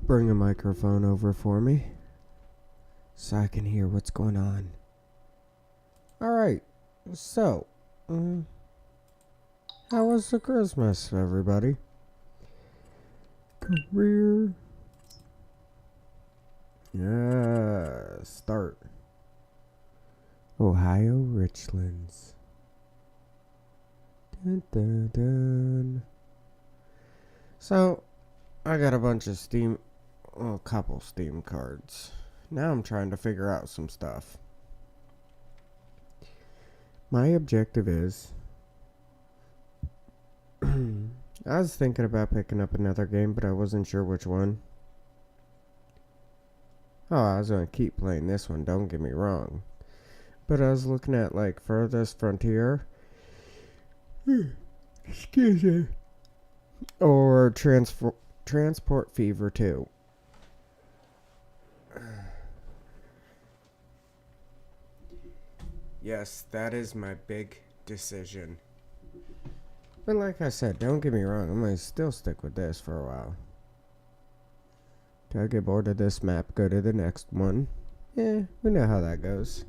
bring a microphone over for me so I can hear what's going on. Alright, so, how was the Christmas, everybody? Career. Yeah, start. Ohio Richlands. Dun, dun, dun. So, I got a bunch of a couple Steam cards. Now I'm trying to figure out some stuff. My objective is... I was thinking about picking up another game, but I wasn't sure which one. Oh, I was going to keep playing this one, don't get me wrong. But I was looking at, like, Furthest Frontier. Excuse me. Or Transport Fever 2. Yes, that is my big decision. But like I said, don't get me wrong, I'm going to still stick with this for a while. Till I get bored of this map, go to the next one. Yeah, we know how that goes.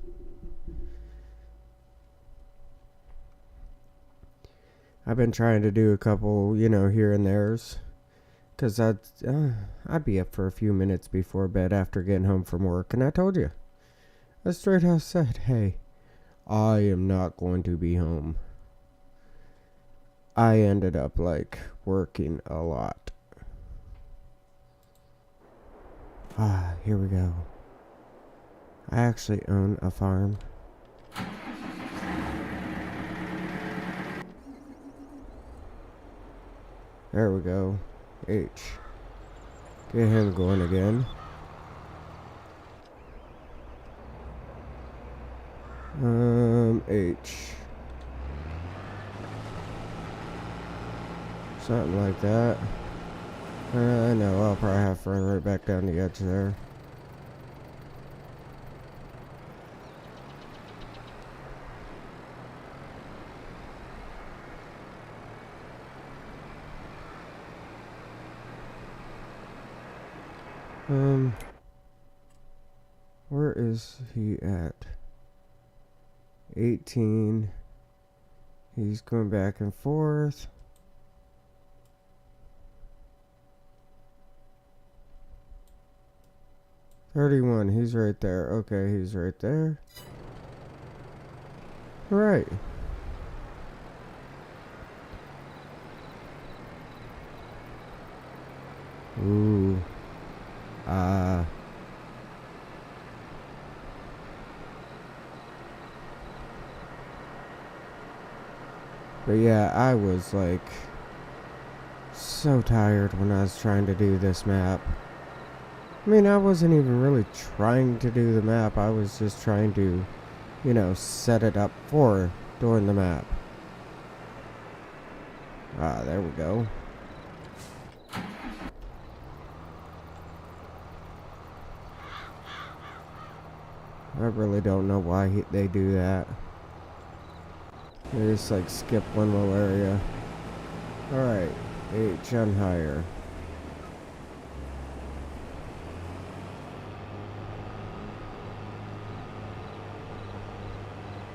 I've been trying to do a couple, here and there's. Because I'd be up for a few minutes before bed after getting home from work. And I told you. I straight out said, hey, I am not going to be home. I ended up, working a lot. Here we go. I actually own a farm. There we go. H. Get him going again. H. Something like that. I know, I'll probably have to run right back down the edge there. Where is he at? 18. He's going back and forth. $31, he's right there. Okay, he's right there. Alright. Ooh. But yeah, I was so tired when I was trying to do this map. I mean, I wasn't even really trying to do the map. I was just trying to, set it up for doing the map. There we go. I really don't know why they do that. They just skip one little area. Alright, H on higher.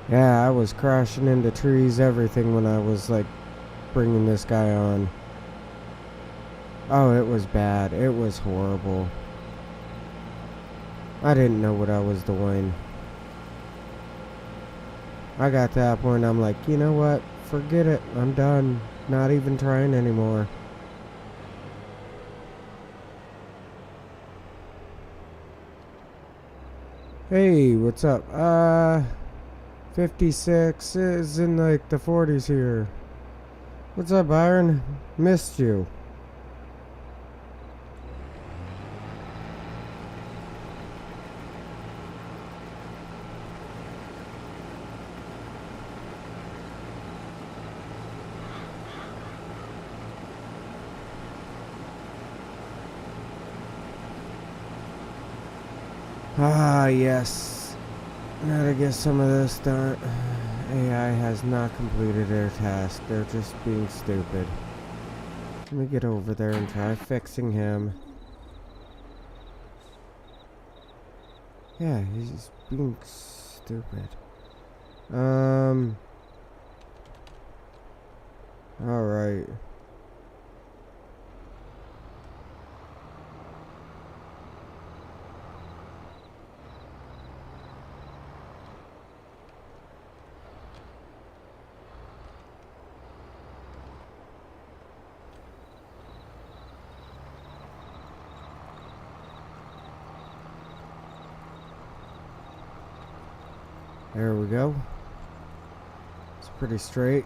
Yeah, I was crashing into trees, everything when I was bringing this guy on. Oh, it was bad. It was horrible. I didn't know what I was doing. I got to that point, I'm like, you know what? Forget it. I'm done. Not even trying anymore. Hey, what's up? 56 is in the 40s here. What's up, Byron? Missed you. Yes. Now to get some of this done. AI has not completed their task. They're just being stupid. Let me get over there and try fixing him. Yeah, he's being stupid. Alright. There we go. It's pretty straight.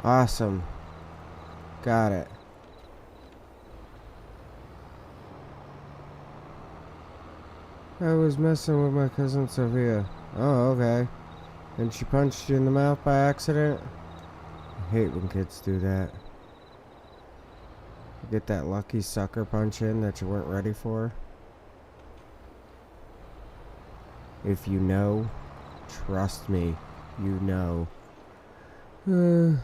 Awesome. Got it. I was messing with my cousin Sophia. Oh, okay. And she punched you in the mouth by accident? I hate when kids do that. You get that lucky sucker punch in that you weren't ready for. If you know, trust me, you know. Been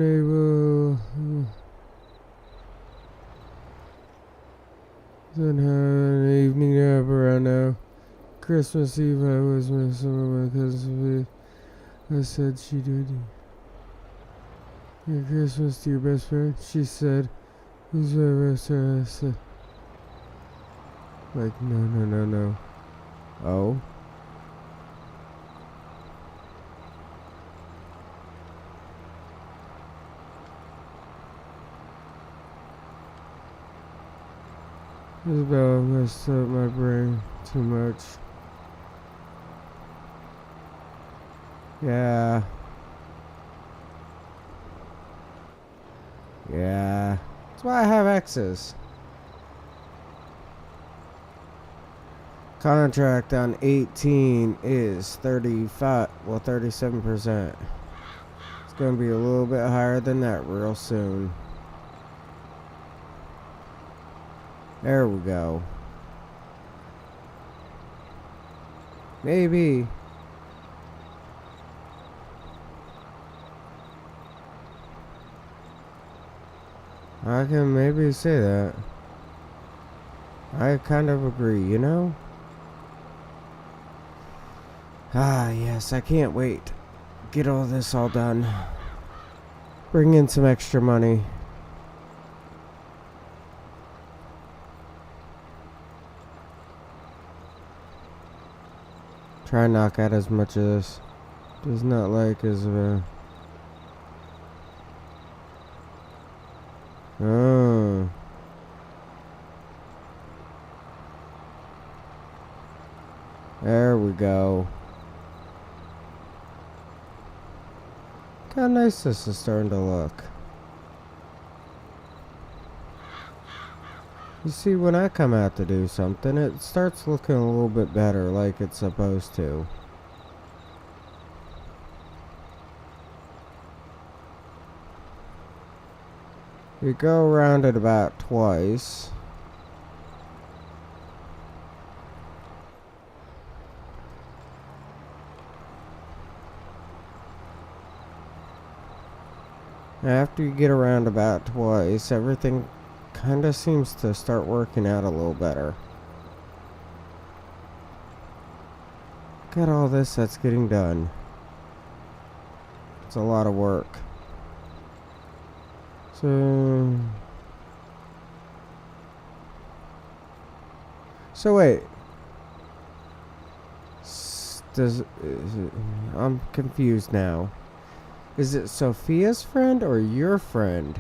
able... Didn't have an evening nap around now. Christmas Eve I was messing with my cousin Sophia. I said she did. Merry Christmas to your best friend. She said, who's my best friend? I said, like, no. Oh? Isabella messed up my brain too much. Yeah. That's why I have exes. Contract on 18 is 37%. It's gonna be a little bit higher than that real soon. There we go. Maybe. I can maybe say that. I kind of agree, you know? Ah, yes, I can't wait. Get all this all done. Bring in some extra money. Try and knock out as much of this. Does not like as a... Oh. There we go. How nice this is starting to look. You see, when I come out to do something, it starts looking a little bit better, like it's supposed to. You go around it about twice. After you get around about twice, everything kind of seems to start working out a little better. Got all this that's getting done. It's a lot of work. So wait. I'm confused now. Is it Sophia's friend or your friend?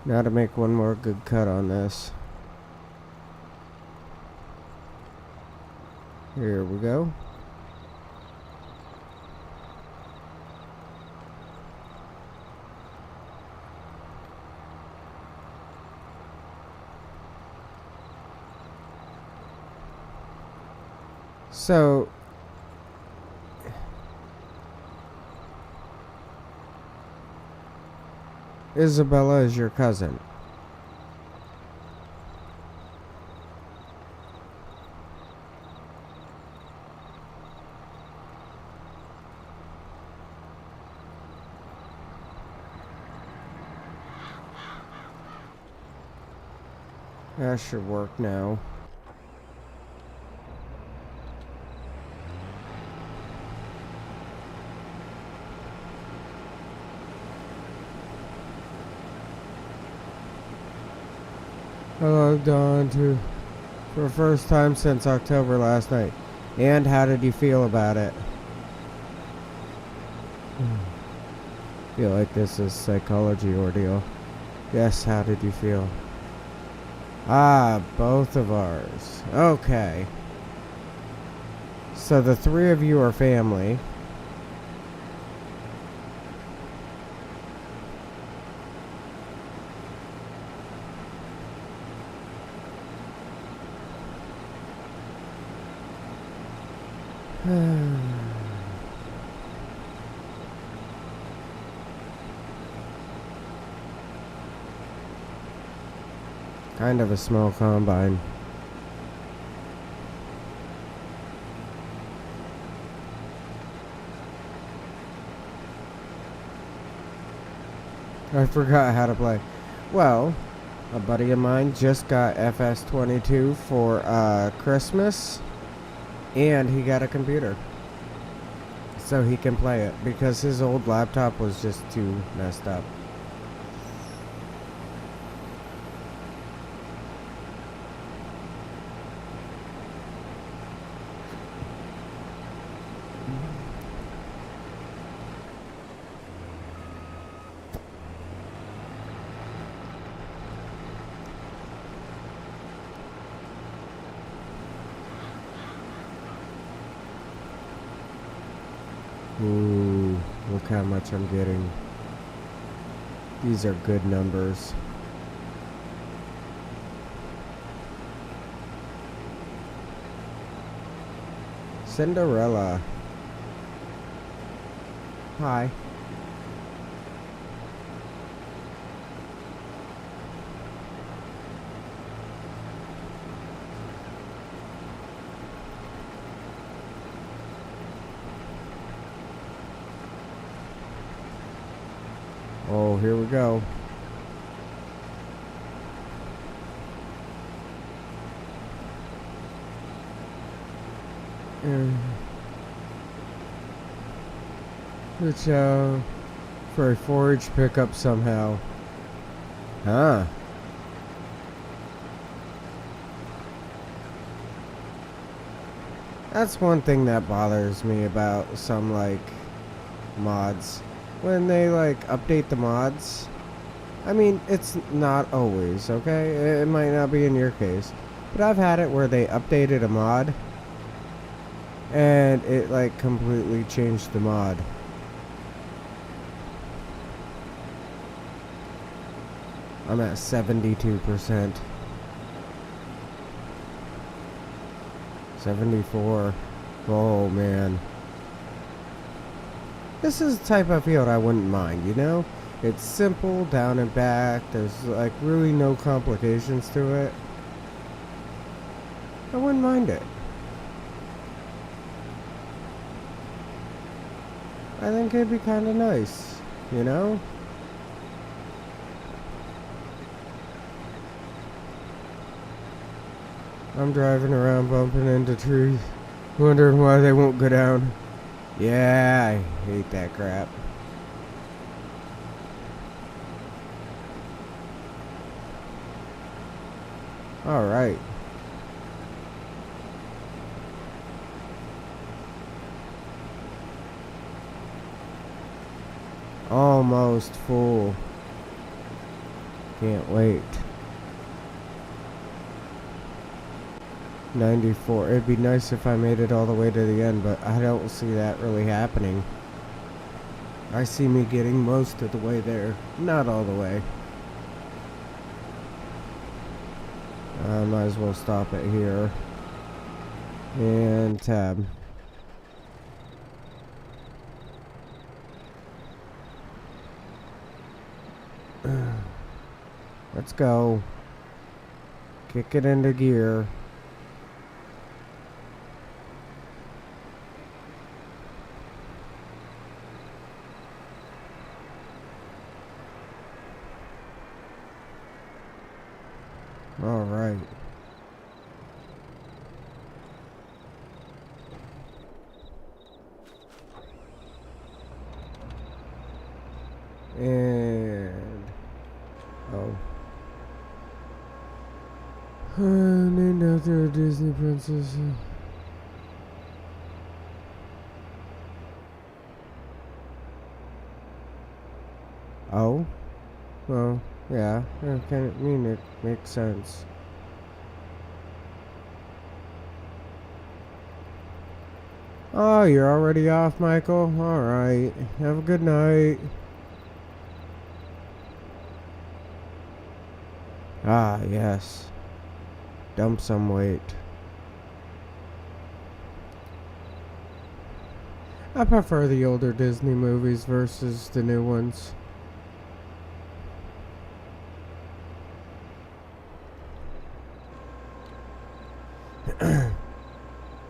Now to make one more good cut on this. Here we go. So, Isabella is your cousin. That should work now. Hello, Dawn, too. For the first time since October last night. And how did you feel about it? Feel like this is psychology ordeal. Yes, how did you feel? Ah, both of ours. Okay. So the three of you are family. Kind of a small combine. I forgot how to play. Well, a buddy of mine just got FS22 for Christmas, and he got a computer so he can play it because his old laptop was just too messed up. Ooh, look how much I'm getting. These are good numbers. Cinderella. Hi. Oh, here we go. Which, for a forage pickup somehow. Huh. That's one thing that bothers me about some, like, mods. When they, like, update the mods. I mean, it's not always, okay? It might not be in your case. But I've had it where they updated a mod. And it, like, completely changed the mod. I'm at 72%. 74. Oh, man. This is the type of field I wouldn't mind, you know? It's simple, down and back. There's, like, really no complications to it. I wouldn't mind it. I think it'd be kind of nice, you know? I'm driving around bumping into trees, wondering why they won't go down. Yeah, I hate that crap. Alright. Almost full. Can't wait. 94. It'd be nice if I made it all the way to the end, but I don't see that really happening. I see me getting most of the way there. Not all the way. I might as well stop it here. And tab. Let's go. Kick it into gear. All right. And oh. Named after a Disney princess. Oh? Well, yeah. I mean, it makes sense. Oh, you're already off, Michael? Alright. Have a good night. Ah, yes. Dump some weight. I prefer the older Disney movies versus the new ones.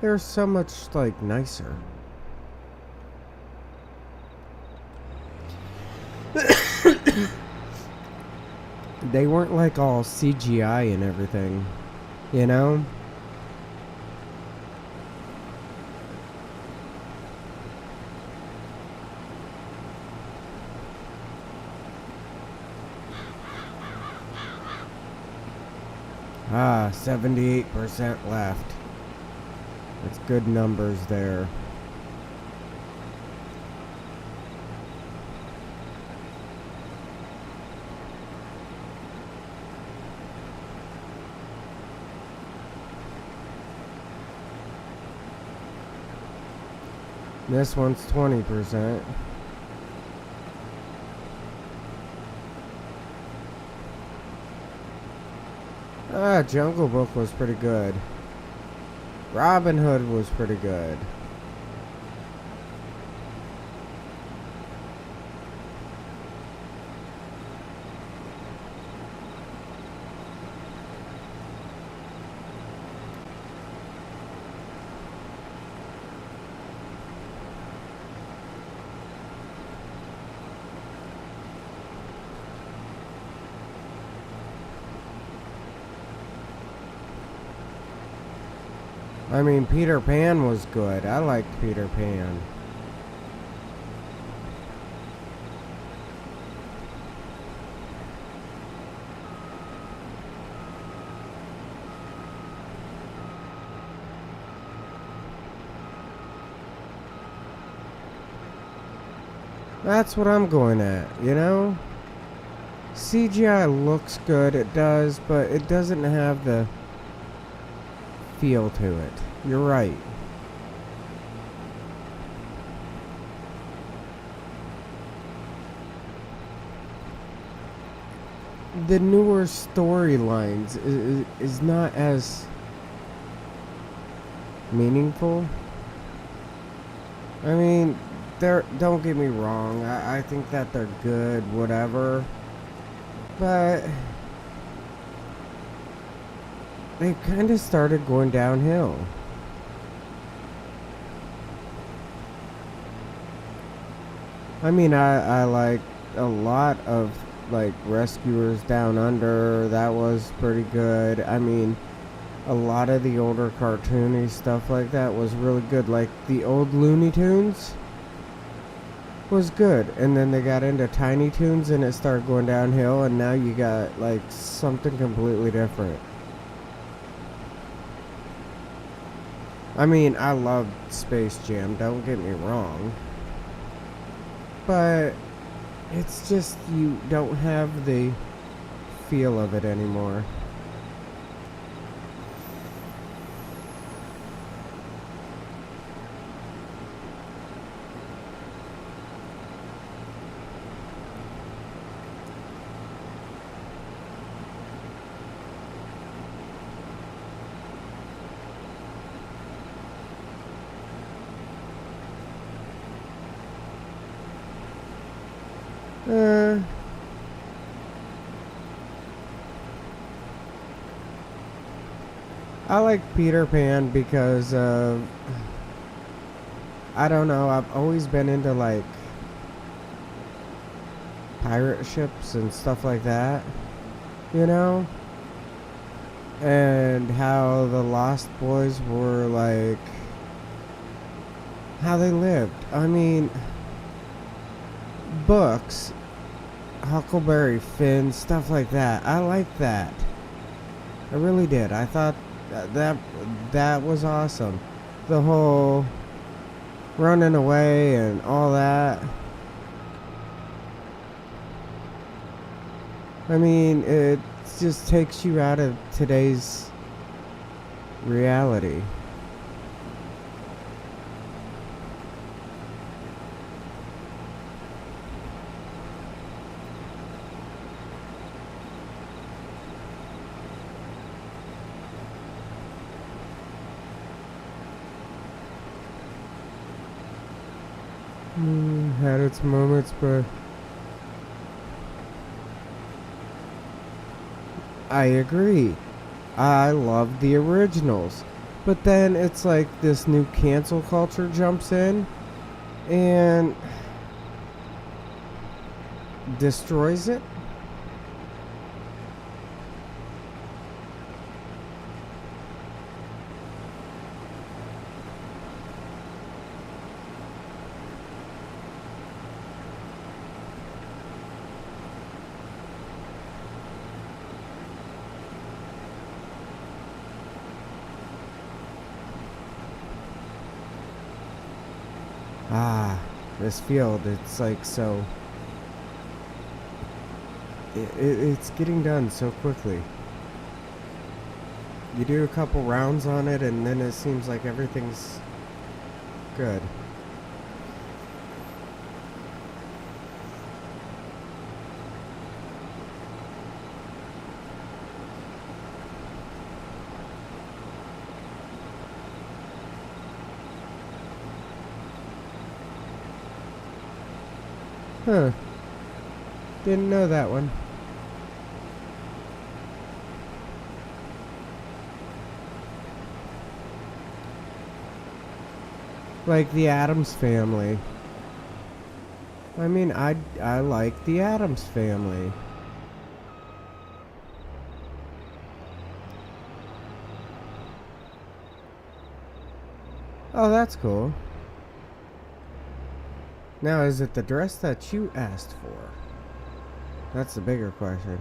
They're so much, like, nicer. They weren't, like, all CGI and everything. You know? Ah, 78% left. That's good numbers there. This one's 20%. Ah, Jungle Book was pretty good. Robin Hood was pretty good. I mean, Peter Pan was good. I liked Peter Pan. That's what I'm going at, you know? CGI looks good, it does, but it doesn't have the feel to it. You're right. The newer storylines is not as meaningful. I mean, don't get me wrong. I think that they're good, whatever. But they kind of started going downhill. I mean, I like a lot of like Rescuers Down Under. That was pretty good. I mean, a lot of the older cartoony stuff like that was really good. Like the old Looney Tunes was good, and then they got into Tiny Toons and it started going downhill, and now you got like something completely different. I mean, I loved Space Jam, don't get me wrong, but it's just you don't have the feel of it anymore. Uh, I like Peter Pan because I don't know, I've always been into like pirate ships and stuff like that, you know? And how the Lost Boys were like, how they lived. I mean, books, Huckleberry Finn, stuff like that. I liked that. I really did. I thought that was awesome. The whole running away and all that. I mean, it just takes you out of today's reality. Had its moments, but I agree. I love the originals. But then it's like this new cancel culture jumps in and destroys it. Ah, this field, it's like so. It's getting done so quickly. You do a couple rounds on it, and then it seems like everything's good. Huh. Didn't know that one. Like the Addams Family. I mean, I like the Addams Family. Oh, that's cool. Now, is it the dress that you asked for? That's the bigger question.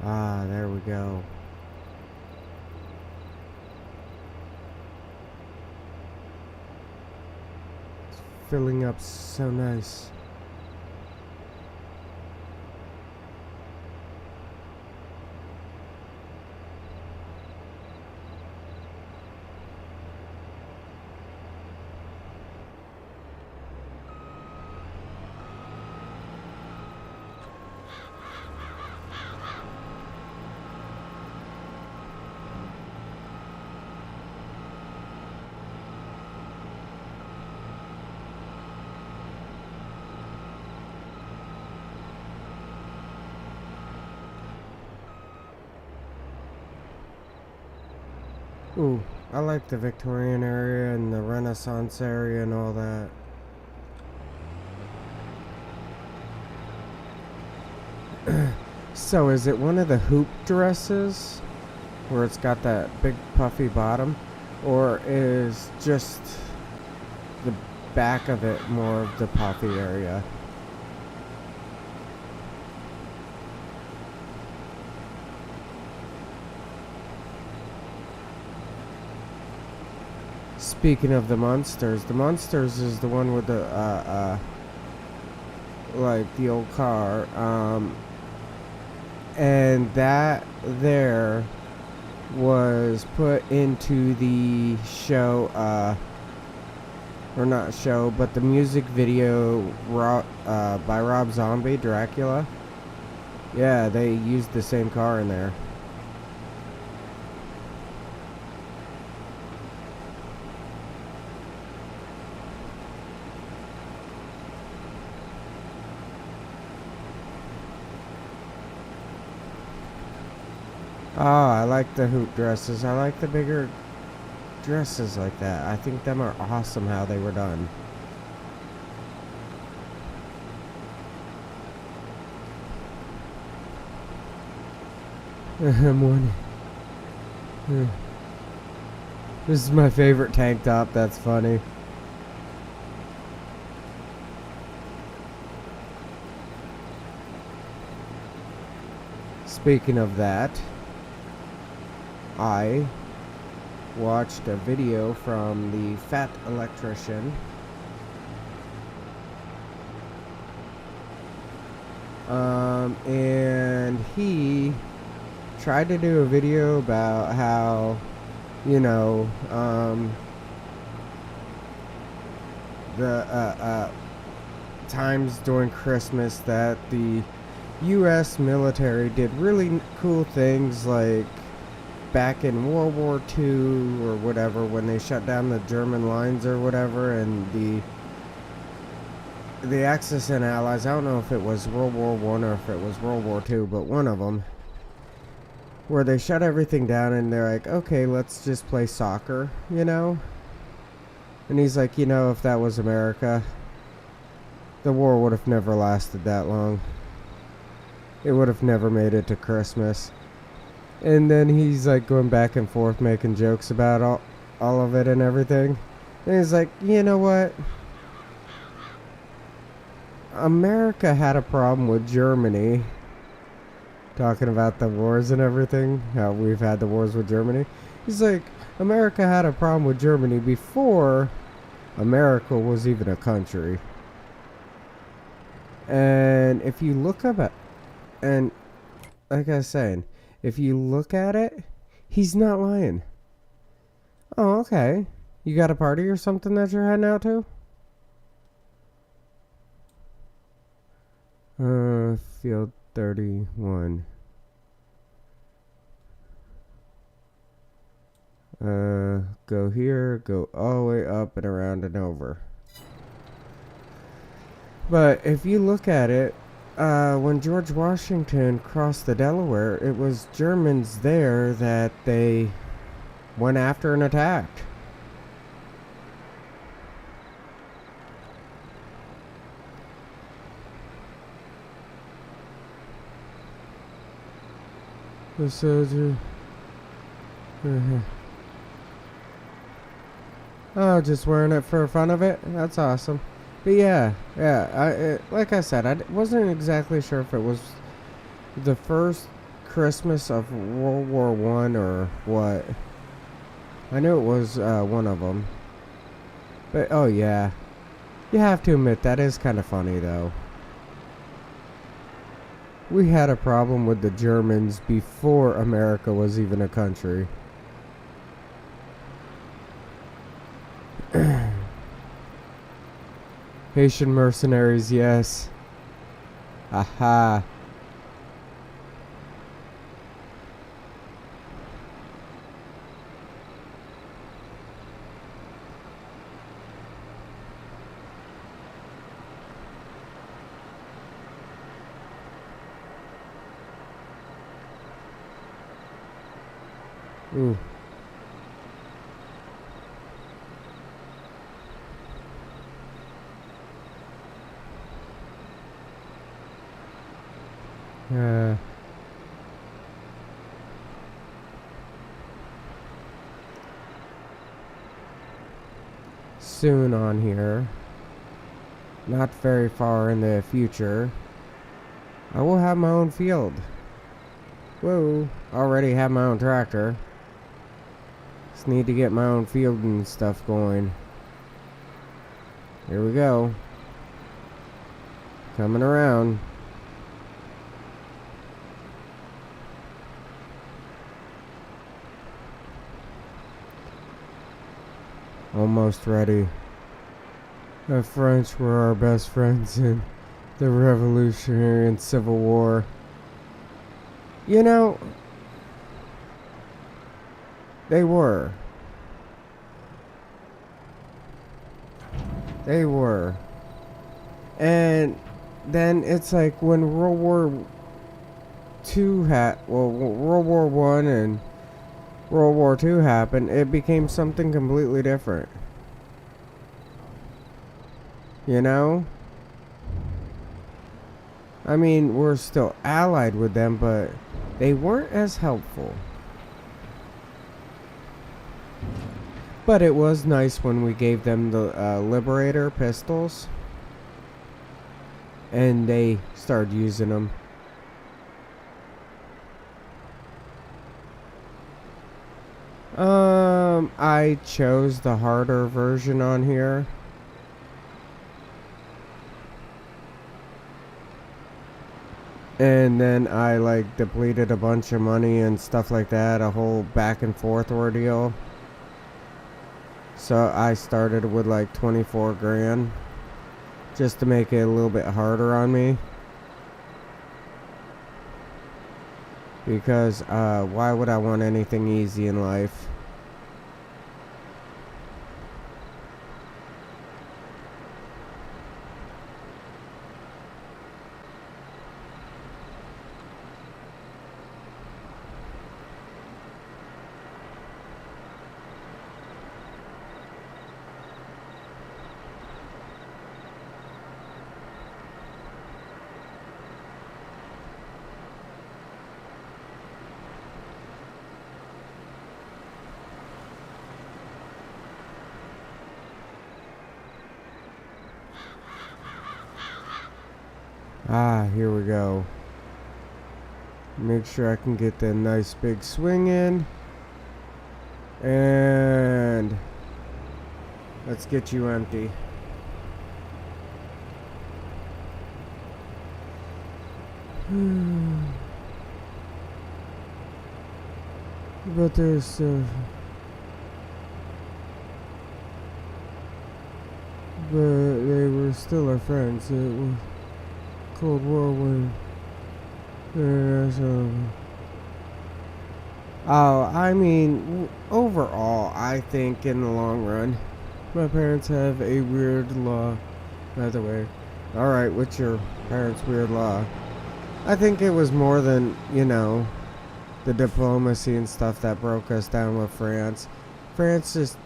Ah, there we go. It's filling up so nice. Ooh, I like the Victorian area and the Renaissance area and all that. So is it one of the hoop dresses where it's got that big puffy bottom, or is just the back of it more of the puffy area? Speaking of the Munsters is the one with the like the old car, and that there was put into the show, or not show, but the music video by Rob Zombie, Dracula. Yeah, they used the same car in there. Oh, I like the hoop dresses. I like the bigger dresses like that. I think them are awesome how they were done. Morning. This is my favorite tank top. That's funny. Speaking of that, I watched a video from the Fat Electrician. And he tried to do a video about how, you know, the times during Christmas that the U.S. military did really cool things, like back in World War II or whatever, when they shut down the German lines or whatever, and the Axis and Allies, I don't know if it was World War I or if it was World War II, but one of them, where they shut everything down and they're like, okay, let's just play soccer, you know? And he's like, you know, if that was America, the war would have never lasted that long. It would have never made it to Christmas. And then he's like going back and forth making jokes about all of it and everything. And he's like, you know what? America had a problem with Germany. Talking about the wars and everything. How we've had the wars with Germany. He's like, America had a problem with Germany before America was even a country. And if you look up at, and like I was saying, if you look at it, he's not lying. Oh, okay. You got a party or something that you're heading out to? Field 31. Go here, go all the way up and around and over. But if you look at it, when George Washington crossed the Delaware, it was Germans there that they went after and attacked. The soldier. Oh, just wearing it for fun of it? That's awesome. But yeah, like I said, I wasn't exactly sure if it was the first Christmas of World War I or what. I knew it was one of them. But, oh yeah. You have to admit, that is kind of funny, though. We had a problem with the Germans before America was even a country. Haitian mercenaries, yes. Aha. Ooh. Soon on here, not very far in the future, I will have my own field. Whoa, already have my own tractor. Just need to get my own field and stuff going. Here we go. Coming around. Almost ready. The French were our best friends in the Revolutionary and Civil War. You know, they were. They were. And then it's like when World War Two World War One and World War Two happened, it became something completely different. You know? I mean, we're still allied with them, but they weren't as helpful. But it was nice when we gave them the Liberator pistols. And they started using them. I chose the harder version on here. And then I like depleted a bunch of money and stuff like that, a whole back and forth ordeal. So I started with like 24 grand just to make it a little bit harder on me. Because why would I want anything easy in life? Here we go. Make sure I can get the nice big swing in. And let's get you empty. But there's but they were still our friends. It was Cold War when I mean, overall, I think in the long run, my parents have a weird law. By the way, alright, what's your parents' weird law? I think it was more than, the diplomacy and stuff that broke us down with France. France just,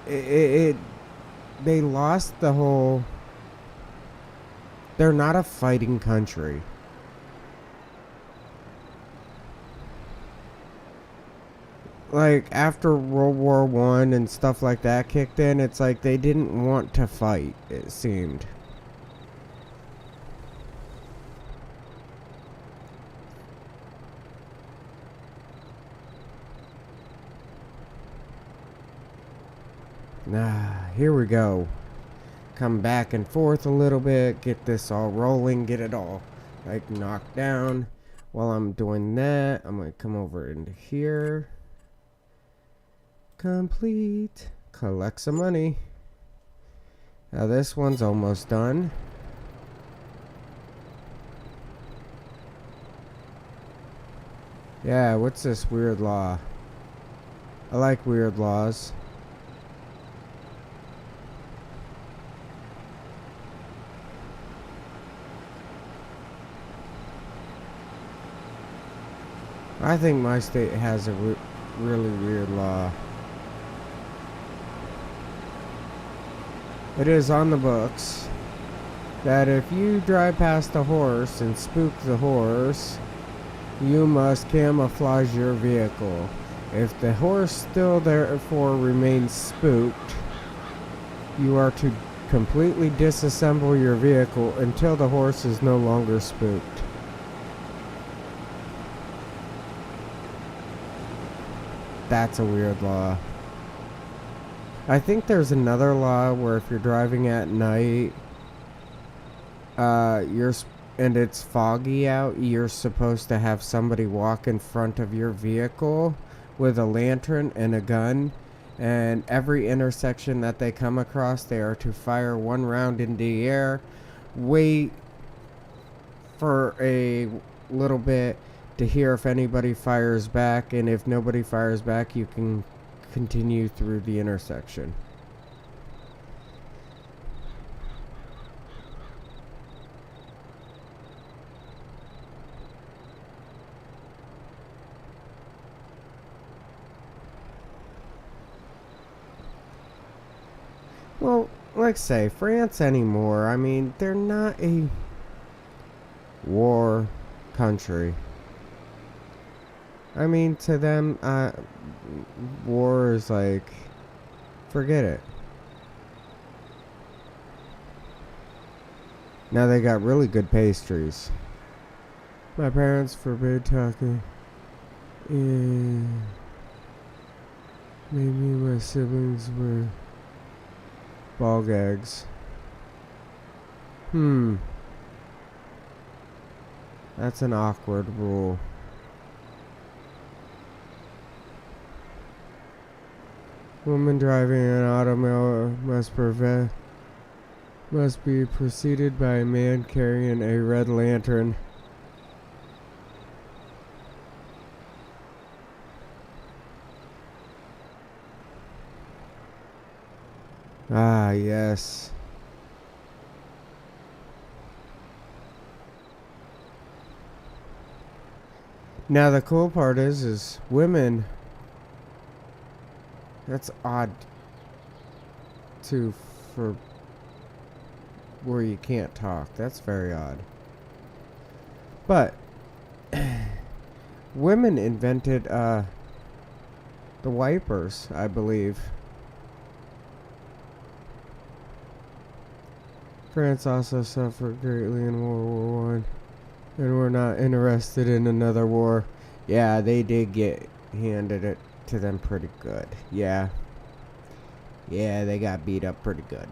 they lost the whole, they're not a fighting country. Like, after World War One and stuff like that kicked in, it's like they didn't want to fight, it seemed. Here we go. Come back and forth a little bit, get this all rolling, get it all, like, knocked down. While I'm doing that, I'm going to come over into here. Complete. Collect some money. Now this one's almost done. Yeah, what's this weird law? I like weird laws. I think my state has a really weird law. It is on the books that if you drive past a horse and spook the horse, you must camouflage your vehicle. If the horse still therefore remains spooked, you are to completely disassemble your vehicle until the horse is no longer spooked. That's a weird law. I think there's another law where if you're driving at night, and it's foggy out, you're supposed to have somebody walk in front of your vehicle with a lantern and a gun, and every intersection that they come across, they are to fire one round into the air, wait for a little bit to hear if anybody fires back, and if nobody fires back, you can continue through the intersection. Well, like say, France anymore, I mean, they're not a war country. I mean, to them, war is like, forget it. Now they got really good pastries. My parents forbid talking. And maybe my siblings were ball gags. That's an awkward rule. Woman driving an automobile must be preceded by a man carrying a red lantern. Ah, yes. Now the cool part is women. That's odd too for where you can't talk. That's very odd. But women invented the wipers, I believe. France also suffered greatly in World War One, and we're not interested in another war. Yeah, they did get handed it to them pretty good. Yeah, they got beat up pretty good.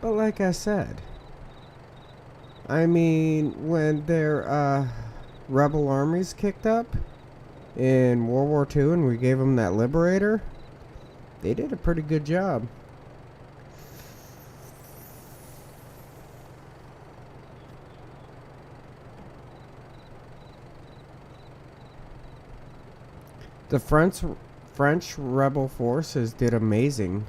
But like I said, I mean, when their rebel armies kicked up in World War II and we gave them that Liberator, they did a pretty good job. The French rebel forces did amazing.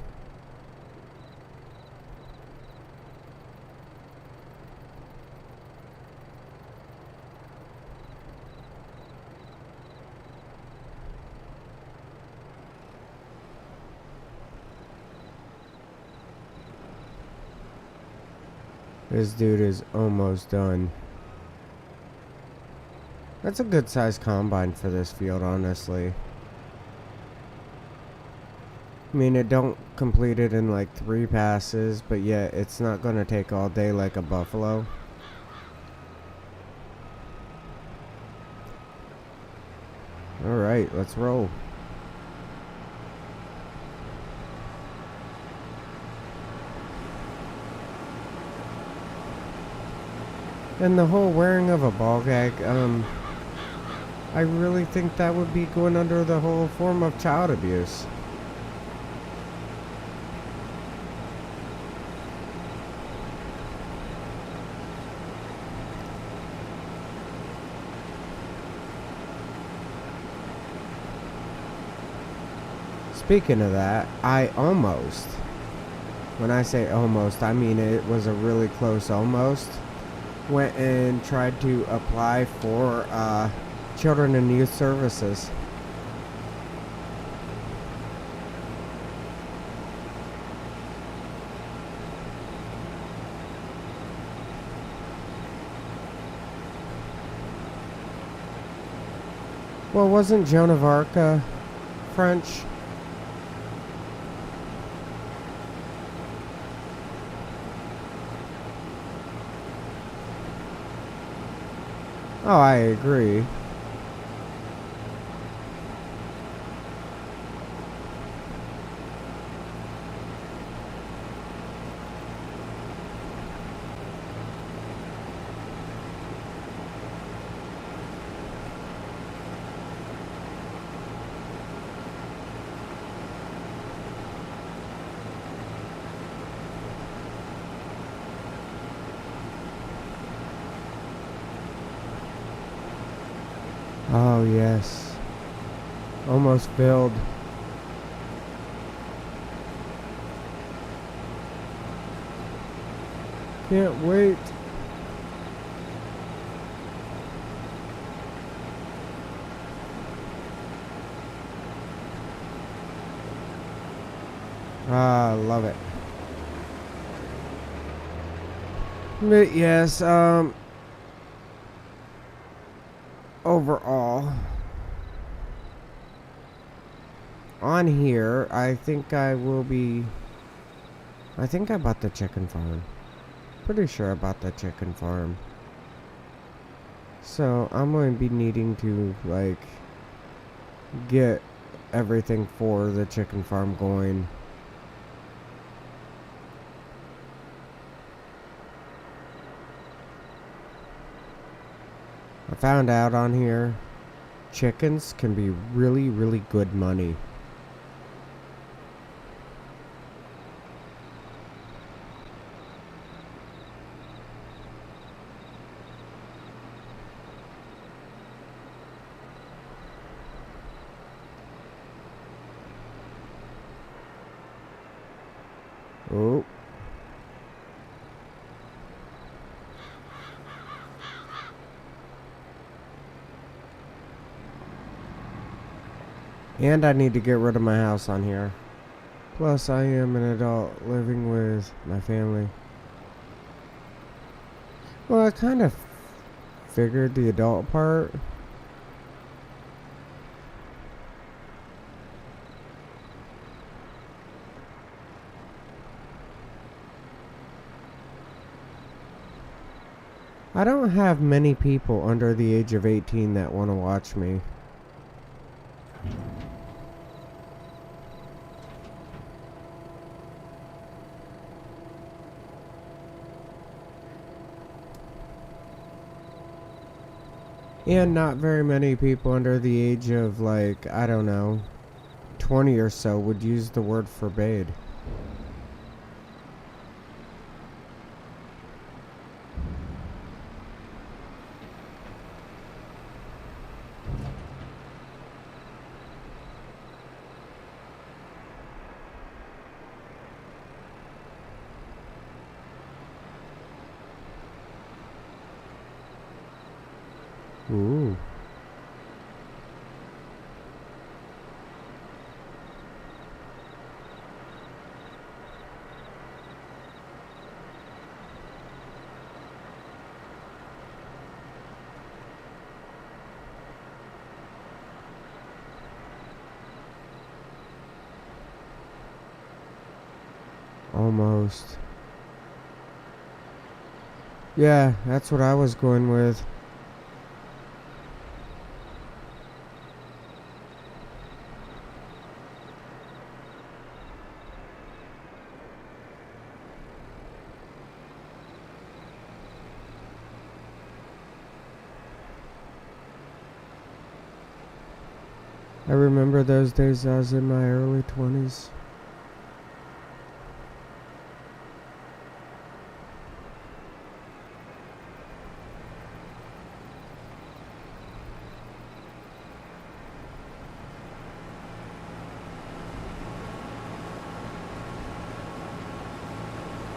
This dude is almost done. That's a good sized combine for this field, honestly. I mean, it don't complete it in like 3 passes, but yet it's not going to take all day like a Buffalo. Alright, let's roll. And the whole wearing of a ball gag, I really think that would be going under the whole form of child abuse. Speaking of that, I almost, when I say almost, I mean it was a really close almost, went and tried to apply for Children and Youth Services. Well, wasn't Joan of Arc French? Oh, I agree. Oh, yes. Almost filled. Can't wait. Ah, love it. But yes, overall, on here, I think I bought the chicken farm. Pretty sure I bought the chicken farm. So, I'm going to be needing to, like, get everything for the chicken farm going. I found out on here, chickens can be really, really good money. Oh. And I need to get rid of my house on here. Plus, I am an adult living with my family. Well, I kind of figured the adult part. I don't have many people under the age of 18 that want to watch me. And not very many people under the age of, like, I don't know, 20 or so would use the word forbade. Ooh. Almost. Yeah, that's what I was going with. I remember those days I was in my early 20s.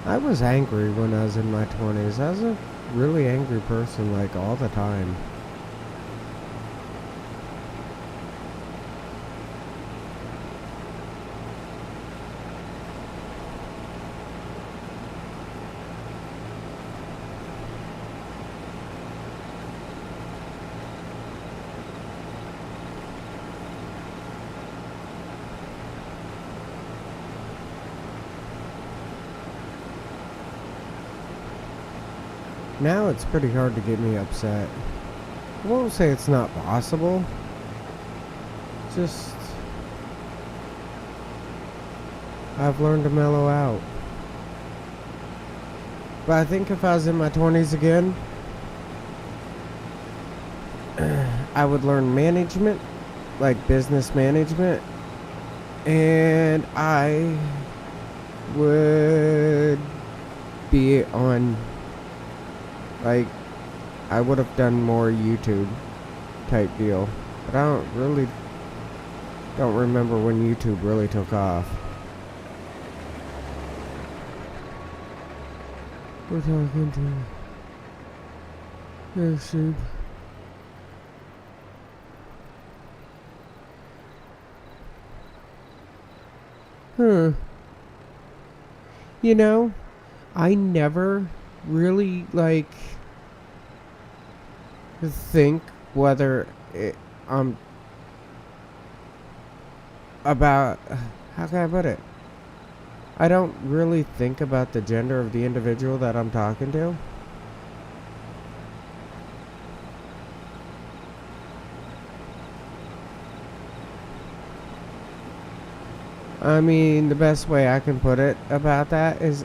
I was angry when I was in my 20s. I was a really angry person, like, all the time. Now it's pretty hard to get me upset. I won't say it's not possible. Just, I've learned to mellow out. But I think if I was in my 20s again, I would learn management, like business management, and I would be on, like, I would have done more YouTube. type deal. But I don't remember when YouTube really took off. We're talking to YouTube. Huh. You know, I never really think whether I'm about, how can I put it? I don't really think about the gender of the individual that I'm talking to. I mean, the best way I can put it about that is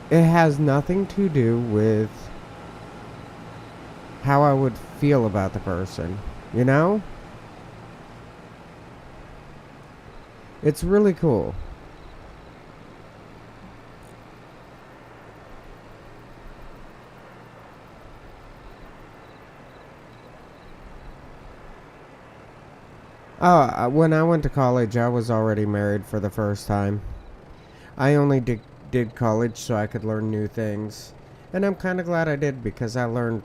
it has nothing to do with how I would feel about the person, you know? It's really cool. Oh, when I went to college, I was already married for the first time. I only did college so I could learn new things. And I'm kind of glad I did because I learned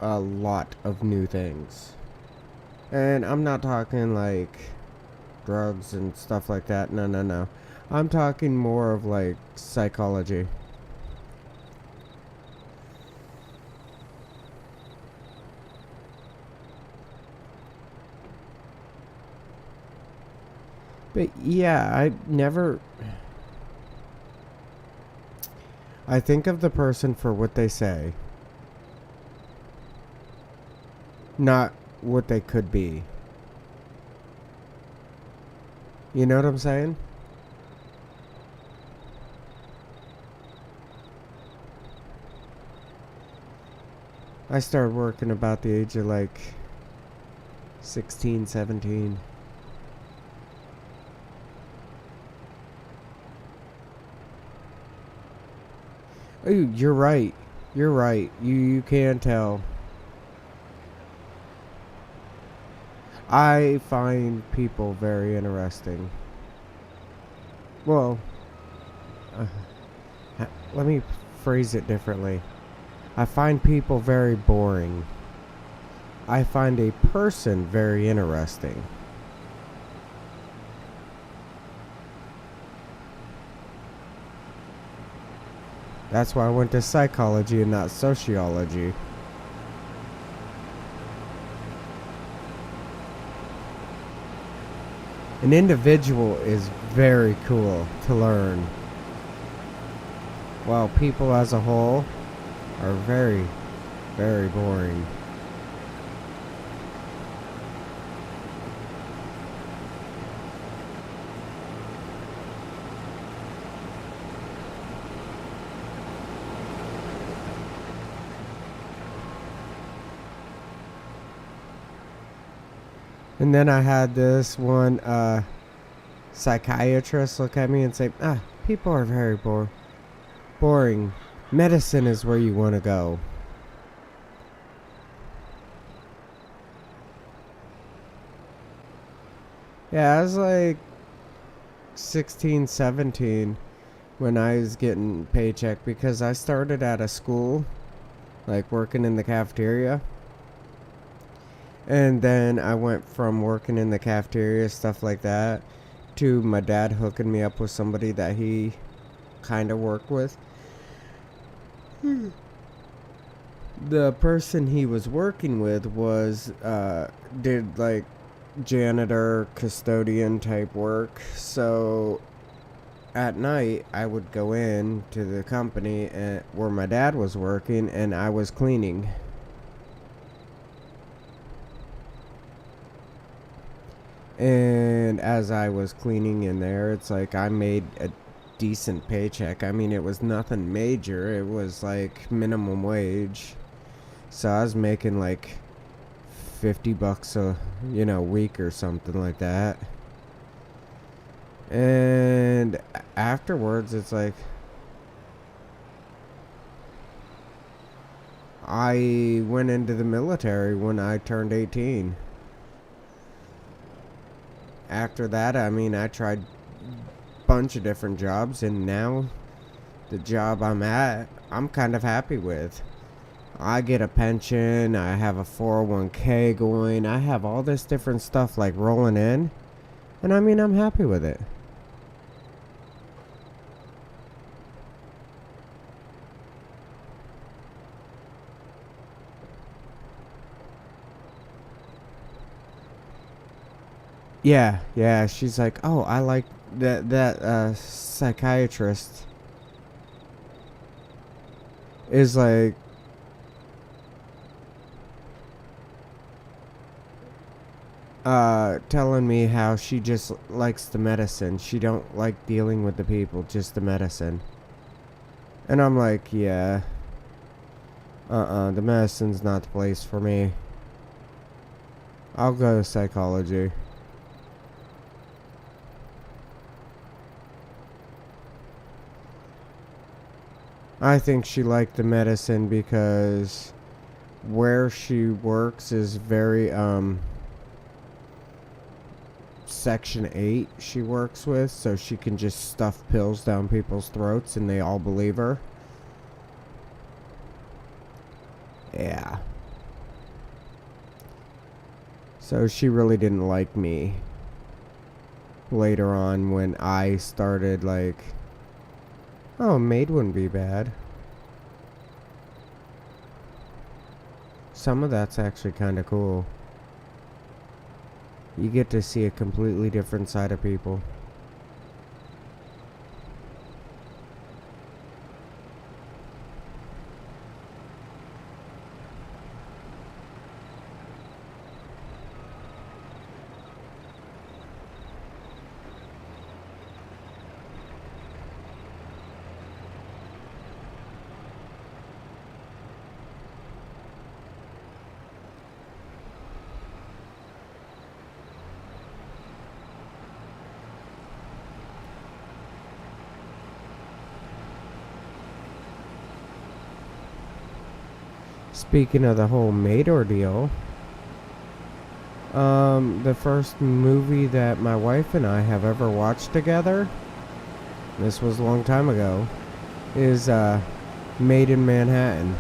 a lot of new things. And I'm not talking like drugs and stuff like that. No, no, no. I'm talking more of like psychology. But yeah, I think of the person for what they say, not what they could be. You know what I'm saying? I started working about the age of like 16, 17. Oh, you're right. You're right. You can tell. I find people very interesting. Well, let me phrase it differently. I find people very boring. I find a person very interesting. That's why I went to psychology and not sociology. An individual is very cool to learn, while people as a whole are very, very boring. And then I had this one psychiatrist look at me and say, people are very boring. Medicine is where you want to go. Yeah, I was like 16, 17 when I was getting paycheck because I started at a school, like working in the cafeteria. And then I went from working in the cafeteria, stuff like that, to my dad hooking me up with somebody that he kind of worked with. The person he was working with was, did like janitor, custodian type work. So at night, I would go in to the company where my dad was working, and I was cleaning. And as I was cleaning in there, it's like I made a decent paycheck. I mean, it was nothing major. It was like minimum wage. So I was making like $50 a week or something like that. And afterwards, it's like I went into the military when I turned 18. After that, I mean, I tried a bunch of different jobs, and now the job I'm at, I'm kind of happy with. I get a pension, I have a 401k going, I have all this different stuff like rolling in, and I mean, I'm happy with it. Yeah, she's like, oh, I like that psychiatrist is like, telling me how she just likes the medicine. She don't like dealing with the people, just the medicine. And I'm like, yeah, the medicine's not the place for me. I'll go to psychology. I think she liked the medicine because where she works is very, Section 8 she works with, so she can just stuff pills down people's throats and they all believe her. Yeah. So she really didn't like me later on when I started like, oh, a maid wouldn't be bad. Some of that's actually kind of cool. You get to see a completely different side of people. Speaking of the whole maid ordeal, the first movie that my wife and I have ever watched together, this was a long time ago, is Maid in Manhattan.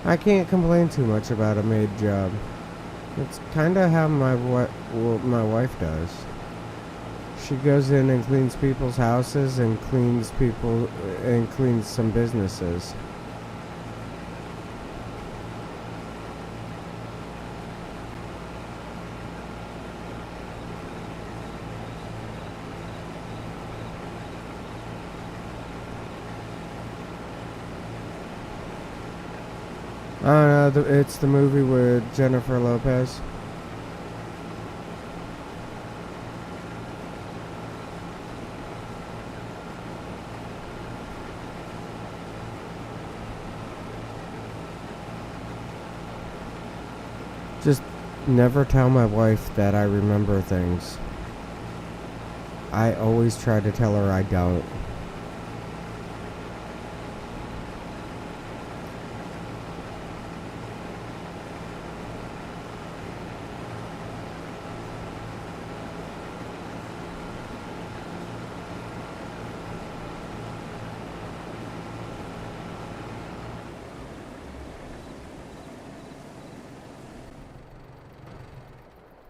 I can't complain too much about a maid job. It's kind of how my wife does. She goes in and cleans people's houses and cleans some businesses. I don't know, it's the movie with Jennifer Lopez. Just never tell my wife that I remember things. I always try to tell her I don't.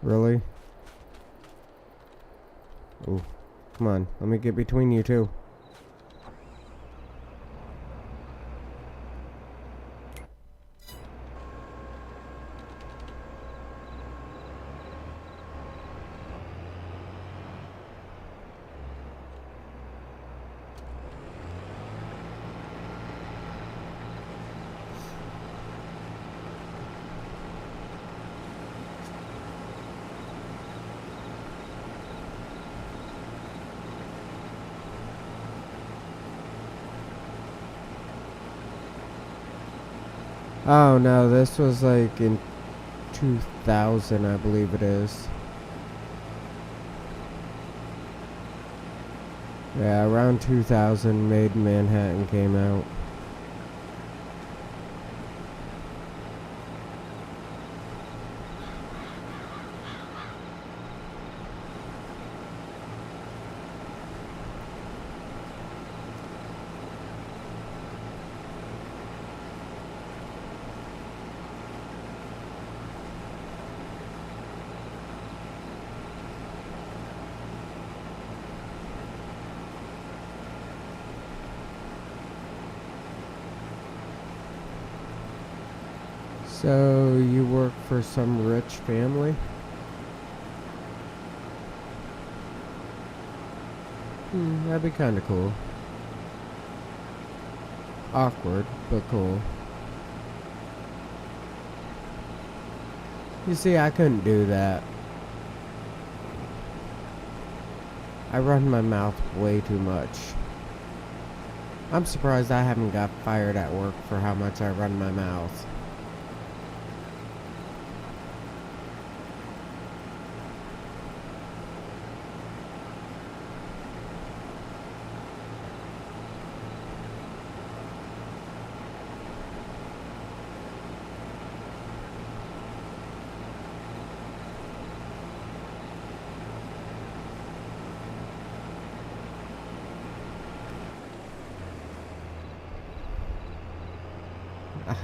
Really? Oh, come on. Let me get between you two. Oh no, this was like in 2000, I believe it is. Yeah, around 2000, Made in Manhattan came out. So, you work for some rich family? That'd be kinda cool. Awkward, but cool. You see, I couldn't do that. I run my mouth way too much. I'm surprised I haven't got fired at work for how much I run my mouth.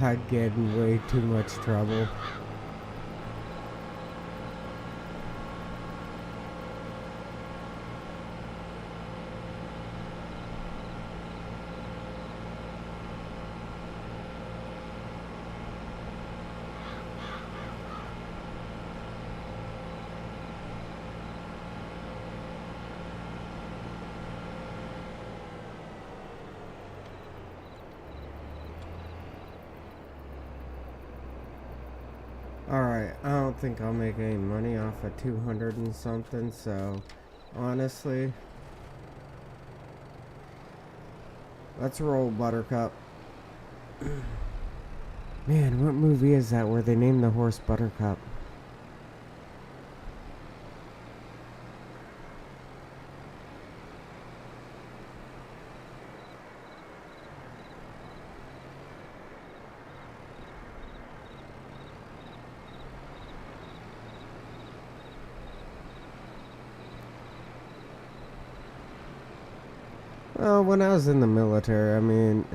I'd get in way too much trouble. Alright, I don't think I'll make any money off of 200 and something, so honestly, let's roll Buttercup. Man, what movie is that where they name the horse Buttercup? Well, when I was in the military, I mean,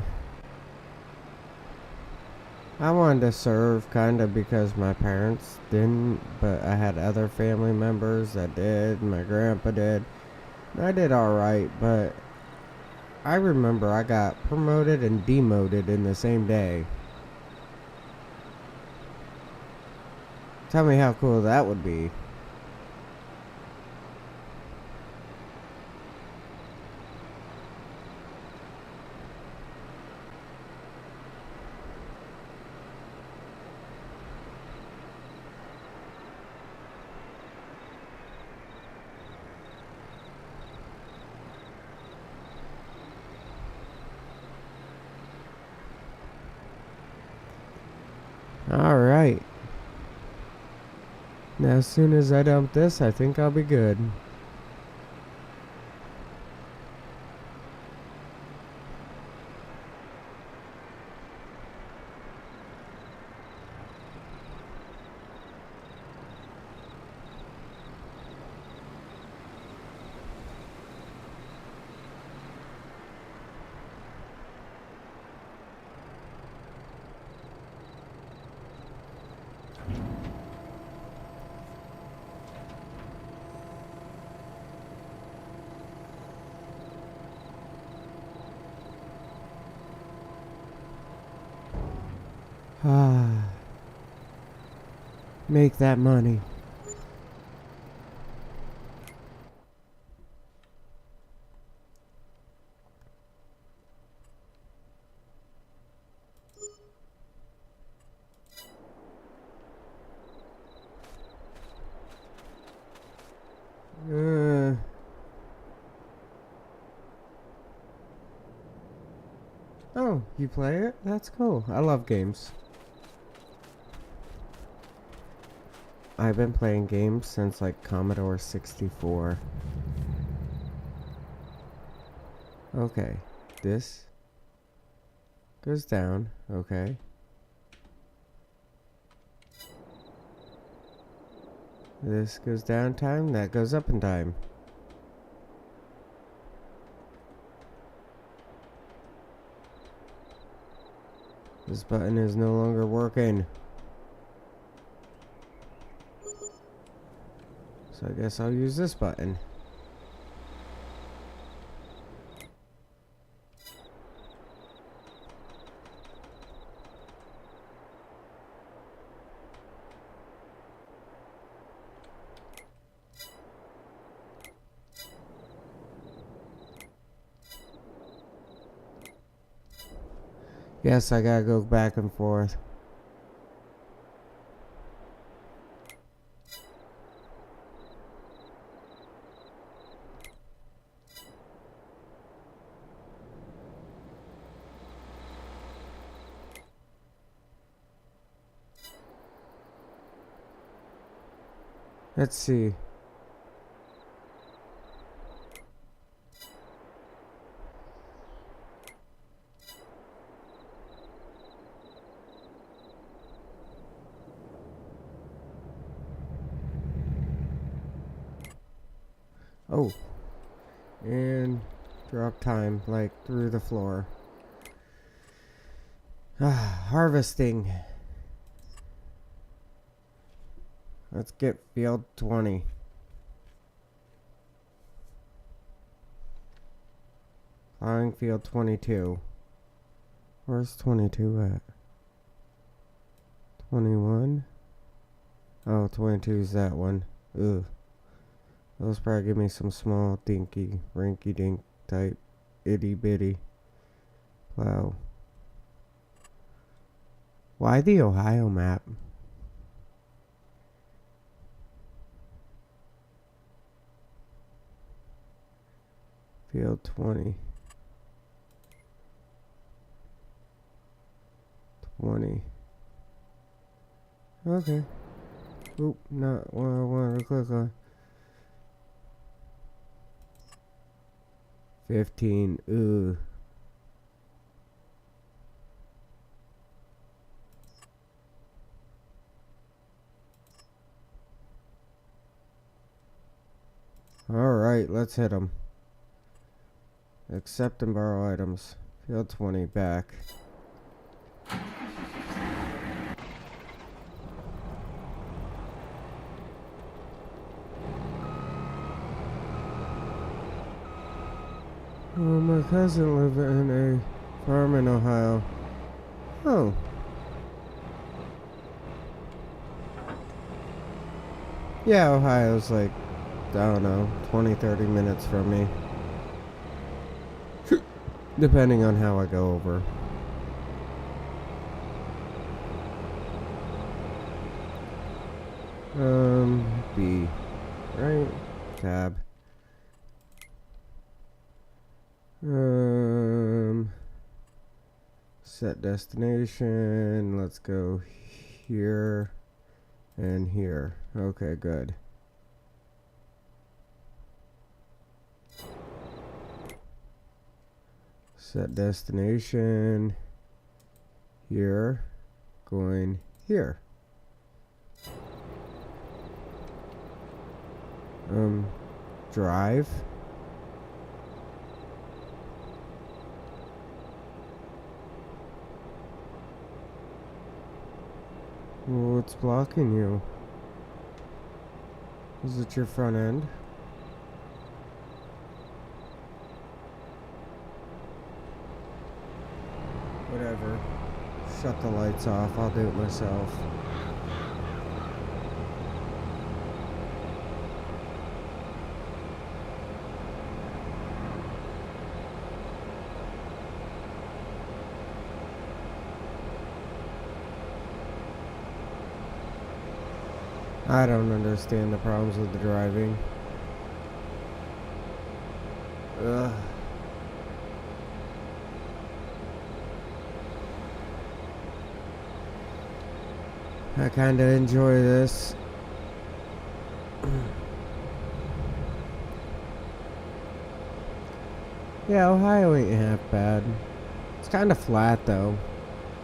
I wanted to serve kind of because my parents didn't, but I had other family members that did. My grandpa did. And I did alright, but I remember I got promoted and demoted in the same day. Tell me how cool that would be. Alright. Now, as soon as I dump this, I think I'll be good. Ah, make that money. Uh, oh, you play it? That's cool. I love games. I've been playing games since like Commodore 64. Okay, this goes down. Okay. This goes down time, that goes up in time. This button is no longer working. So I guess I'll use this button. Yes, I gotta go back and forth. Let's see. Oh. And drop time, like, through the floor. Harvesting. Let's get field 20. Plowing field 22. Where's 22 at? 21? Oh, 22 is that one. Ugh. Those probably give me some small, dinky, rinky-dink type, itty-bitty plow. Why the Ohio map? Field 20. 20. Okay. Oop, not what I wanted to click on. 15. Ooh. Alright, let's hit them. Accept and borrow items. Field 20, back. My cousin lived in a farm in Ohio. Oh. Yeah, Ohio's like, I don't know, 20-30 minutes from me. Depending on how I go over. B. Right? Tab. Set destination. Let's go here and here. Okay, good. Set destination here, going here. Drive. What's blocking you? Is it your front end? Whatever. Shut the lights off. I'll do it myself. I don't understand the problems with the driving. Ugh. I kinda enjoy this. Yeah, Ohio ain't half bad. It's kind of flat though.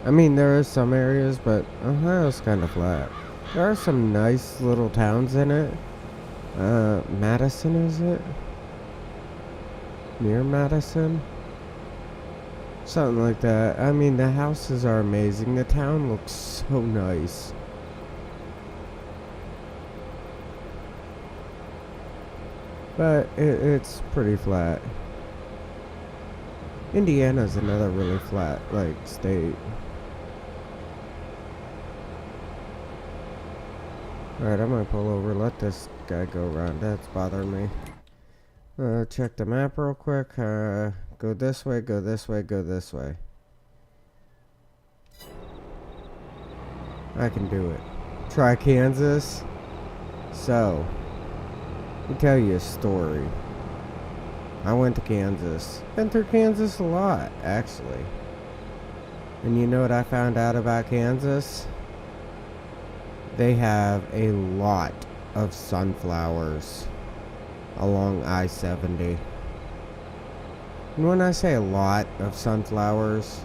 I mean, there is some areas, but Ohio's kind of flat. There are some nice little towns in it. Madison, is it? Near Madison? Something like that. I mean, the houses are amazing. The town looks so nice. But it's pretty flat. Indiana's another really flat, like, state. Alright, I'm gonna pull over. Let this guy go around. That's bothering me. Check the map real quick. Go this way, go this way, go this way. I can do it. Try Kansas. So, let me tell you a story. I went to Kansas. Been through Kansas a lot, actually. And you know what I found out about Kansas? They have a lot of sunflowers along I-70. And when I say a lot of sunflowers,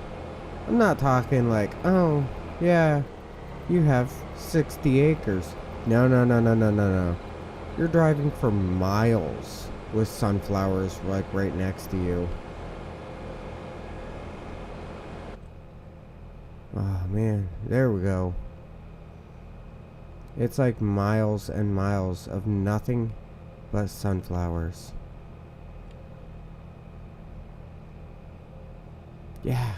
I'm not talking like, oh, yeah, you have 60 acres. No, no, no, no, no, no, no. You're driving for miles with sunflowers like right next to you. Oh man, there we go. It's like miles and miles of nothing but sunflowers. Yeah.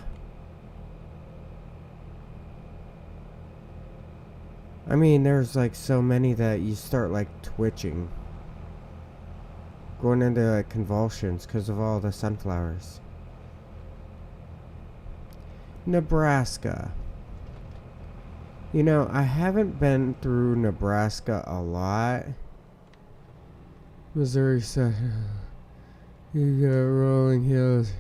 I mean, there's like so many that you start like twitching. Going into like convulsions because of all the sunflowers. Nebraska. You know, I haven't been through Nebraska a lot. Missouri said, you got rolling hills.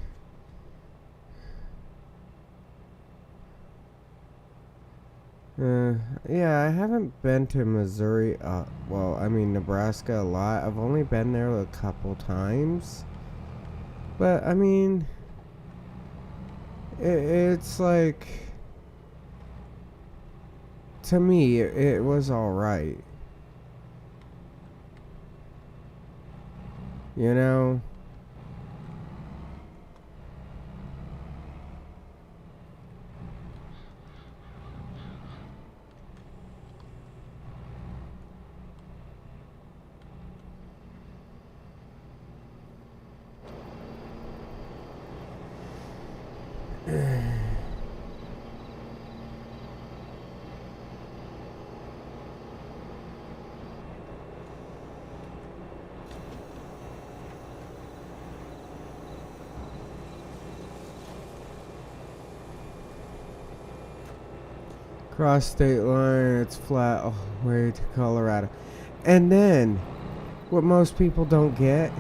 Yeah, I haven't been to Missouri, well, I mean Nebraska a lot. I've only been there a couple times. But, I mean, it's like, to me, it was alright. You know? Cross state line, it's flat all the way to Colorado. And then, what most people don't get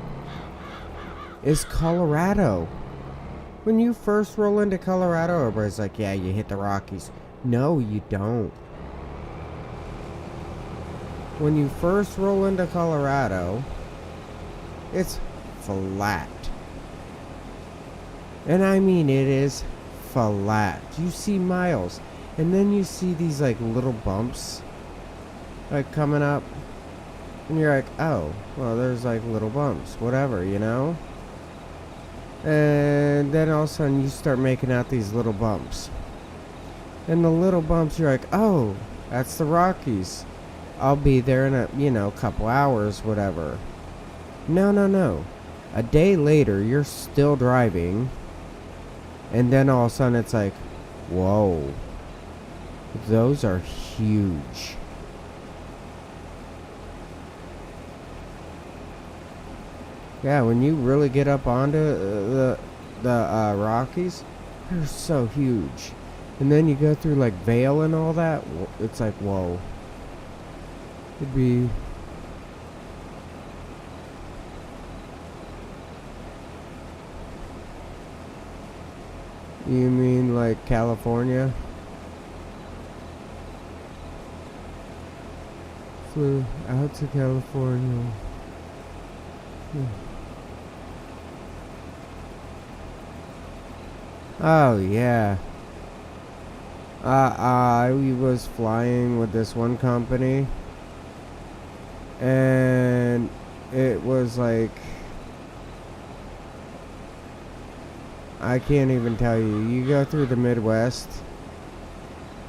is Colorado. When you first roll into Colorado, everybody's like, yeah, you hit the Rockies. No, you don't. When you first roll into Colorado, it's flat. And I mean, it is flat. You see miles. And then you see these like little bumps like coming up. And you're like, oh, well, there's like little bumps, whatever, you know? And then all of a sudden you start making out these little bumps. And the little bumps, you're like, oh, that's the Rockies. I'll be there in a, couple hours, whatever. No, no, no. A day later, you're still driving. And then all of a sudden it's like, whoa. Those are huge. Yeah, when you really get up onto the Rockies, they're so huge. And then you go through like Vail and all that, it's like, whoa. It'd be... You mean like California? flew out to California. Oh, yeah. I was flying with this one company, and it was like, I can't even tell you. You go through the Midwest,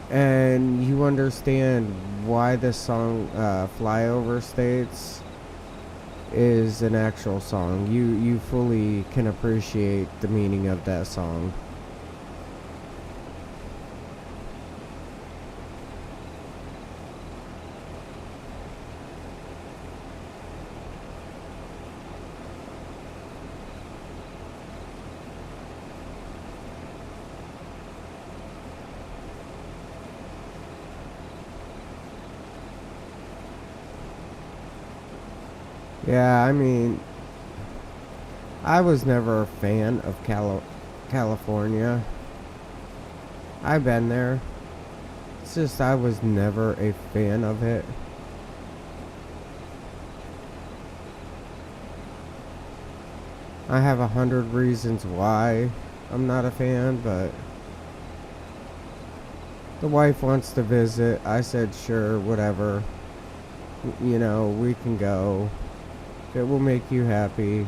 and you understand why the song Flyover States is an actual song. You fully can appreciate the meaning of that song. Yeah, I mean, I was never a fan of California. I've been there. It's just I was never a fan of it. I have 100 reasons why I'm not a fan, but the wife wants to visit. I said, sure, whatever. You know, we can go. If it will make you happy,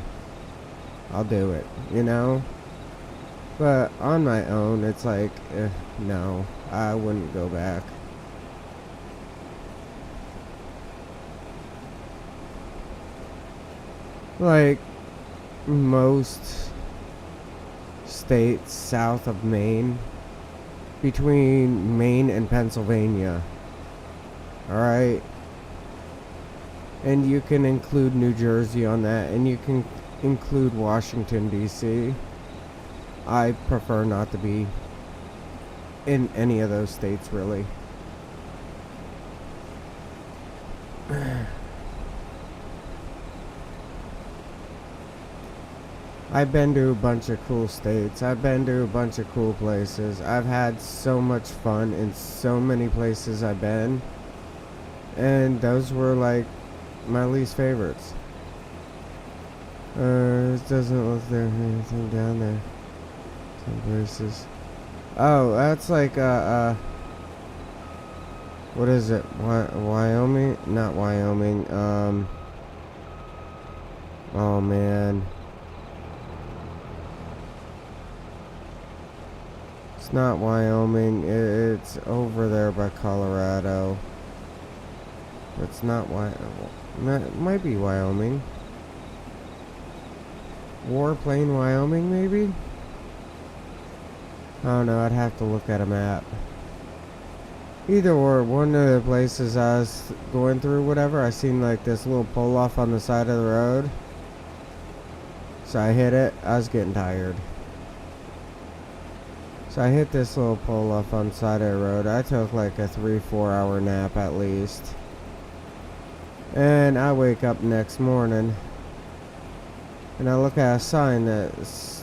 I'll do it, you know? But on my own, it's like, no, I wouldn't go back. Like most states south of Maine, between Maine and Pennsylvania, alright? And you can include New Jersey on that, and you can include Washington, D.C. I prefer not to be in any of those states, really. I've been to a bunch of cool states. I've been to a bunch of cool places. I've had so much fun in so many places I've been. And those were like my least favorites. It doesn't look there anything down there. Some places. Oh, that's like what is it? Wyoming? Not Wyoming. Oh man. It's not Wyoming. It's over there by Colorado. It's not It might be Wyoming. Warplane, Wyoming, maybe? I don't know. I'd have to look at a map. Either or, one of the places I was going through, whatever, I seen like this little pull off on the side of the road. So I hit it. I was getting tired. So I hit this little pull off on the side of the road. I took like a 3-4 hour nap at least. And I wake up next morning. And I look at a sign that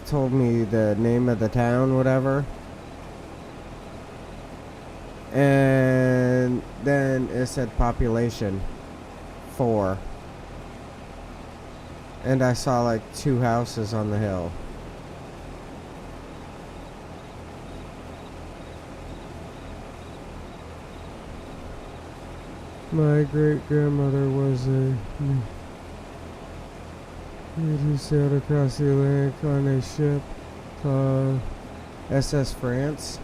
told me the name of the town, whatever. And then it said population 4. And I saw like 2 houses on the hill. My great grandmother was a who sailed across the Atlantic on a ship called SS France.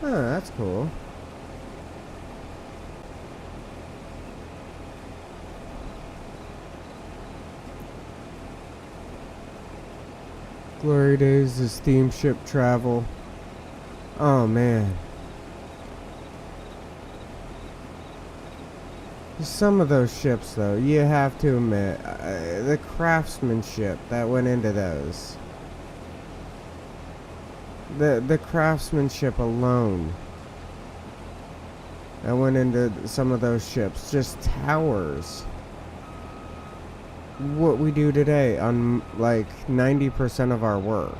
Oh, that's cool. Glory days of steamship travel. Oh man. Some of those ships, though, you have to admit, the craftsmanship that went into those. The craftsmanship alone that went into some of those ships. Just towers. What we do today on like 90% of our work.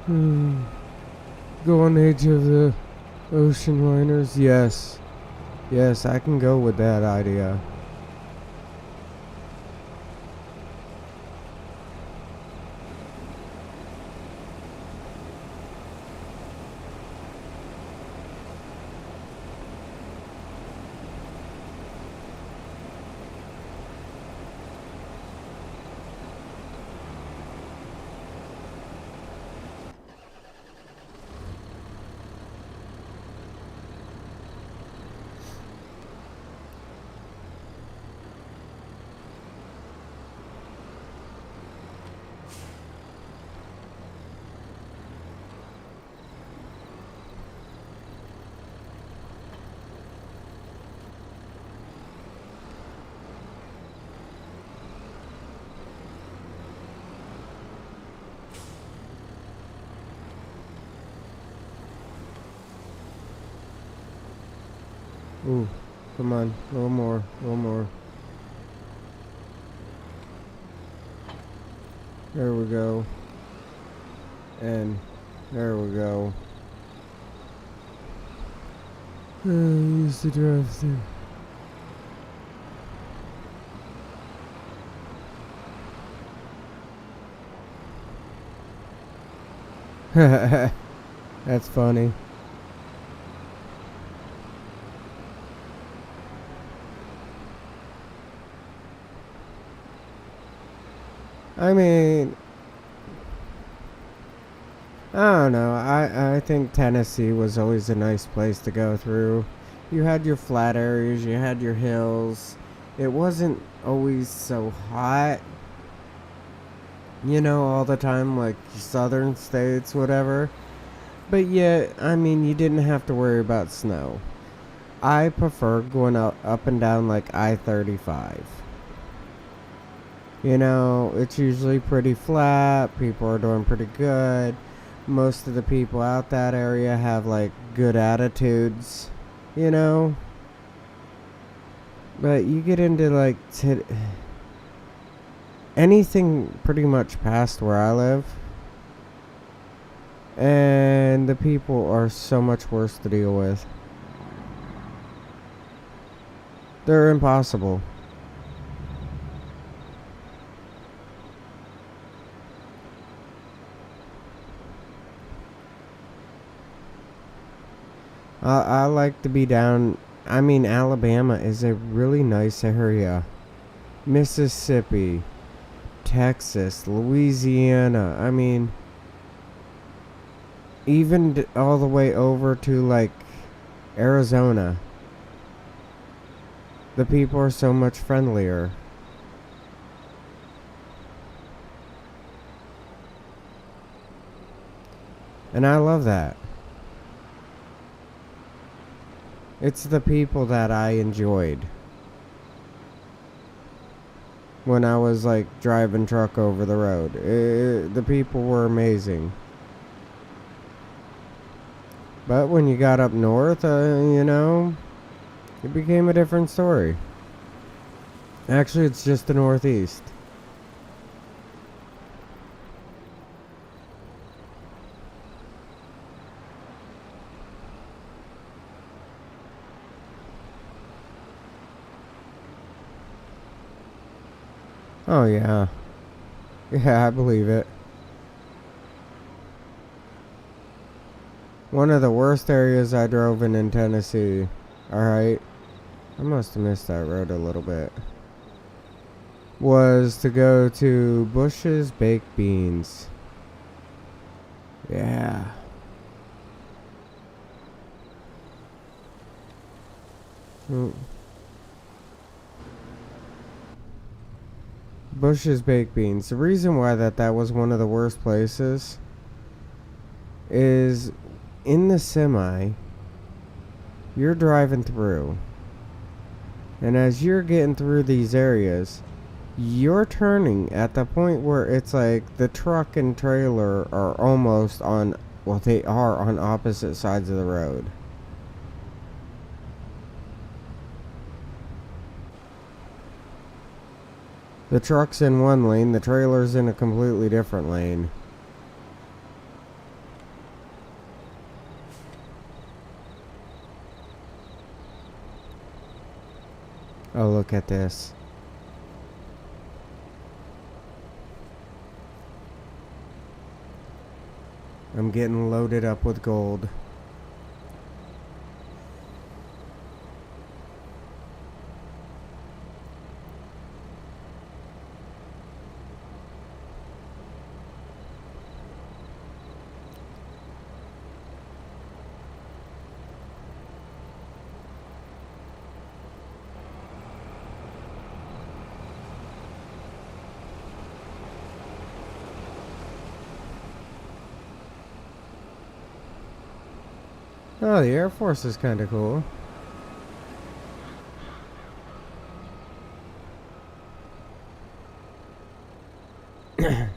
Hmm. Go on the edge of the ocean liners? Yes. Yes, I can go with that idea. Ooh, come on, a little more, a little more. There we go. And there we go. Use the drive through. That's funny. I mean, I don't know. I think Tennessee was always a nice place to go through. You had your flat areas, you had your hills. It wasn't always so hot, all the time like southern states, whatever. But yet, I mean, you didn't have to worry about snow. I prefer going up and down like I-35. It's usually pretty flat. People are doing pretty good. Most of the people out that area have like good attitudes, you know. But you get into like anything pretty much past where I live, and the people are so much worse to deal with. They're impossible. I like to be down. I mean, Alabama is a really nice area. Mississippi, Texas, Louisiana. I mean, even all the way over to like Arizona. The people are so much friendlier. And I love that. It's the people that I enjoyed when I was like driving truck over the road. The people were amazing. But when you got up north, it became a different story. Actually, it's just the Northeast. Oh, yeah. Yeah, I believe it. One of the worst areas I drove in Tennessee. Alright. I must have missed that road a little bit. Was to go to Bush's Baked Beans. Yeah. Bush's Baked Beans. The reason why that was one of the worst places is in the semi, you're driving through. And as you're getting through these areas, you're turning at the point where it's like the truck and trailer are almost on, well, they are on opposite sides of the road. The truck's in one lane, the trailer's in a completely different lane. Oh, look at this. I'm getting loaded up with gold. Oh, the Air Force is kind of cool. The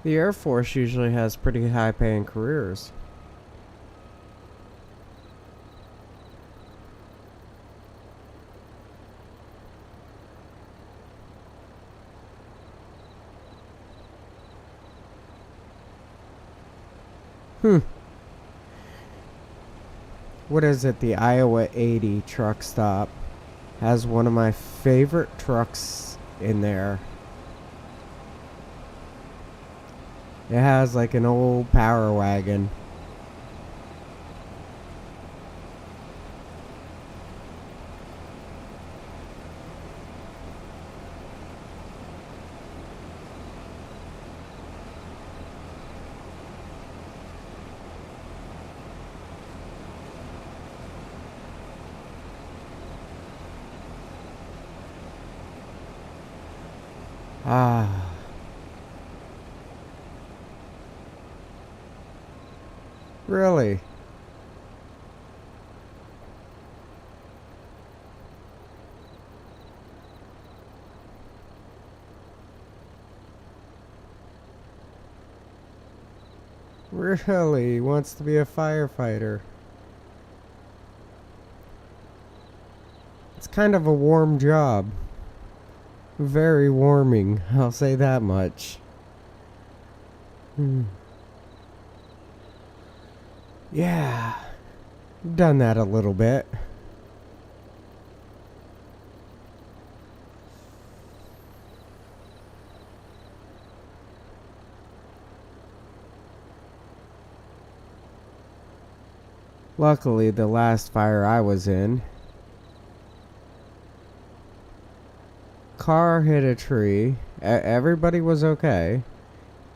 Air Force usually has pretty high paying careers. What is it? The Iowa 80 truck stop has one of my favorite trucks in there. It has like an old power wagon. Ah. Really? Really wants to be a firefighter. It's kind of a warm job. Very warming, I'll say that much. Yeah, done that a little bit. Luckily, the last fire I was in, car hit a tree. Everybody was okay.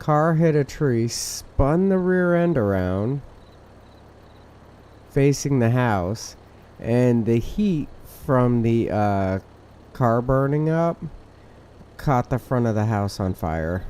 Car hit a tree, spun the rear end around, facing the house, and the heat from the car burning up caught the front of the house on fire.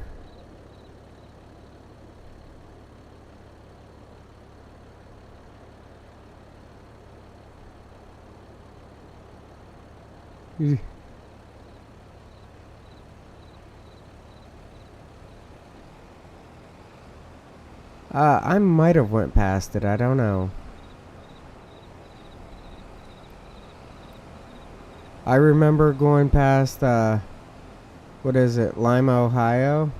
I might have went past it. I don't know. I remember going past, what is it, Lima, Ohio?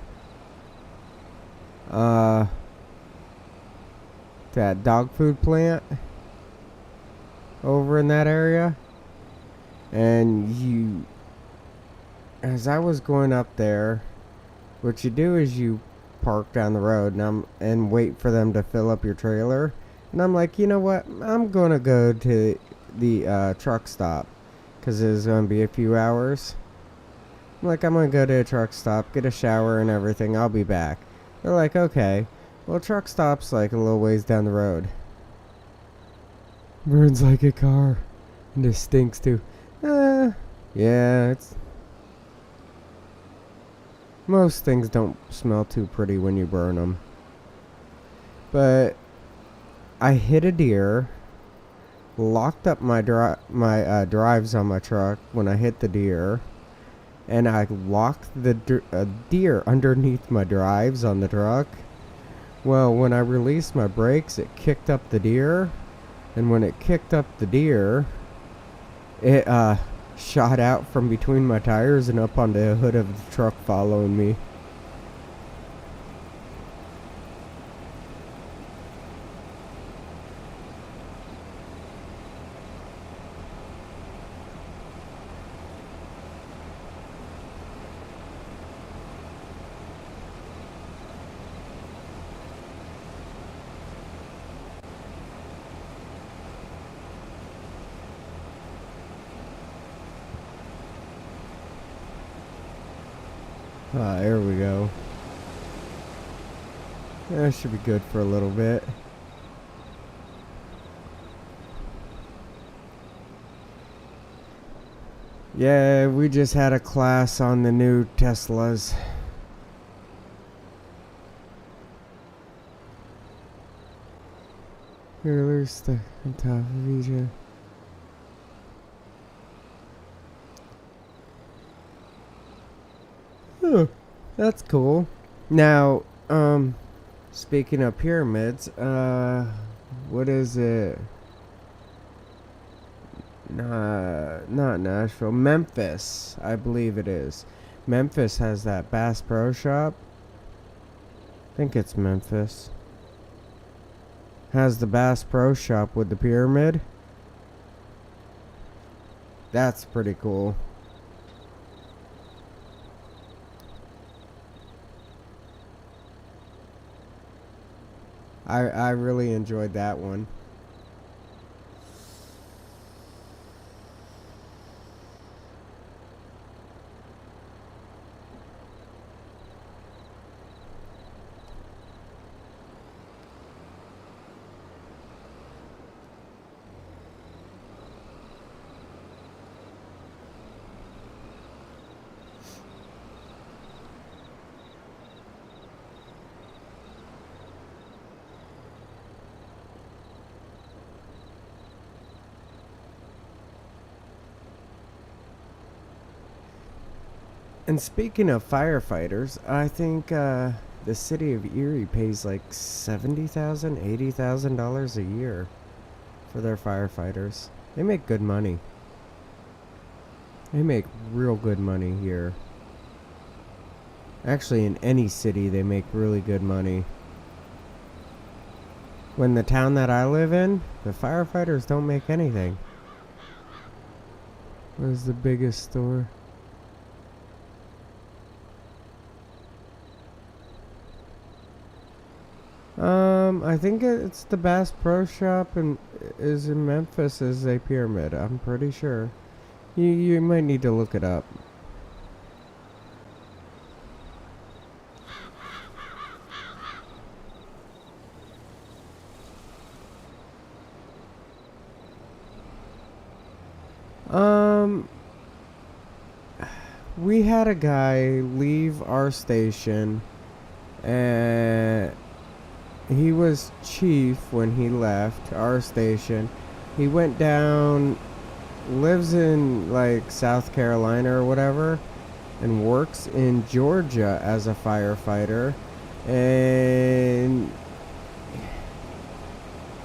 That dog food plant over in that area. And as I was going up there, what you do is you park down the road and wait for them to fill up your trailer. And I'm like, you know what? I'm gonna go to the truck stop because it's gonna be a few hours. I'm like, I'm gonna go to a truck stop, get a shower and everything. I'll be back. They're like, okay. Well, truck stop's like a little ways down the road. Burns like a car, and it stinks too. Yeah, it's. Most things don't smell too pretty when you burn them. But I hit a deer, locked up my drives on my truck when I hit the deer, and I locked the deer underneath my drives on the truck. Well, when I released my brakes, it kicked up the deer, and when it kicked up the deer, it shot out from between my tires and up on the hood of the truck following me. There we go. That should be good for a little bit. Yeah, we just had a class on the new Teslas. Here, they're stuck on top of each other. Oh, that's cool. Now, speaking of pyramids, what is it? Not Nashville. Memphis, I believe it is. Memphis has that Bass Pro Shop. I think it's Memphis. Has the Bass Pro Shop with the pyramid. That's pretty cool. I really enjoyed that one. And speaking of firefighters, I think the city of Erie pays like $70,000, $80,000 a year for their firefighters. They make good money. They make real good money here. Actually, in any city, they make really good money. When the town that I live in, the firefighters don't make anything. Where's the biggest store? I think it's the Bass Pro Shop and is in Memphis as a pyramid. I'm pretty sure. You might need to look it up. We had a guy leave our station, and he was chief when he left our station. He went down, lives in like South Carolina or whatever, and works in Georgia as a firefighter. And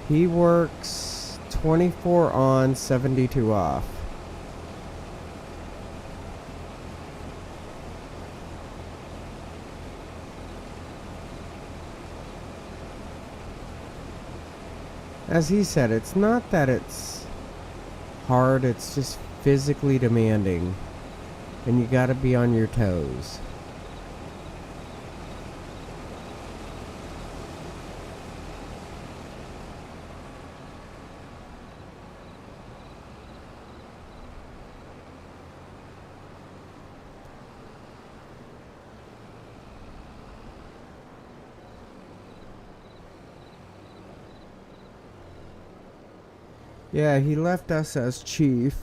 he works 24 on, 72 off. As he said, it's not that it's hard, it's just physically demanding. And you gotta be on your toes. Yeah, he left us as chief,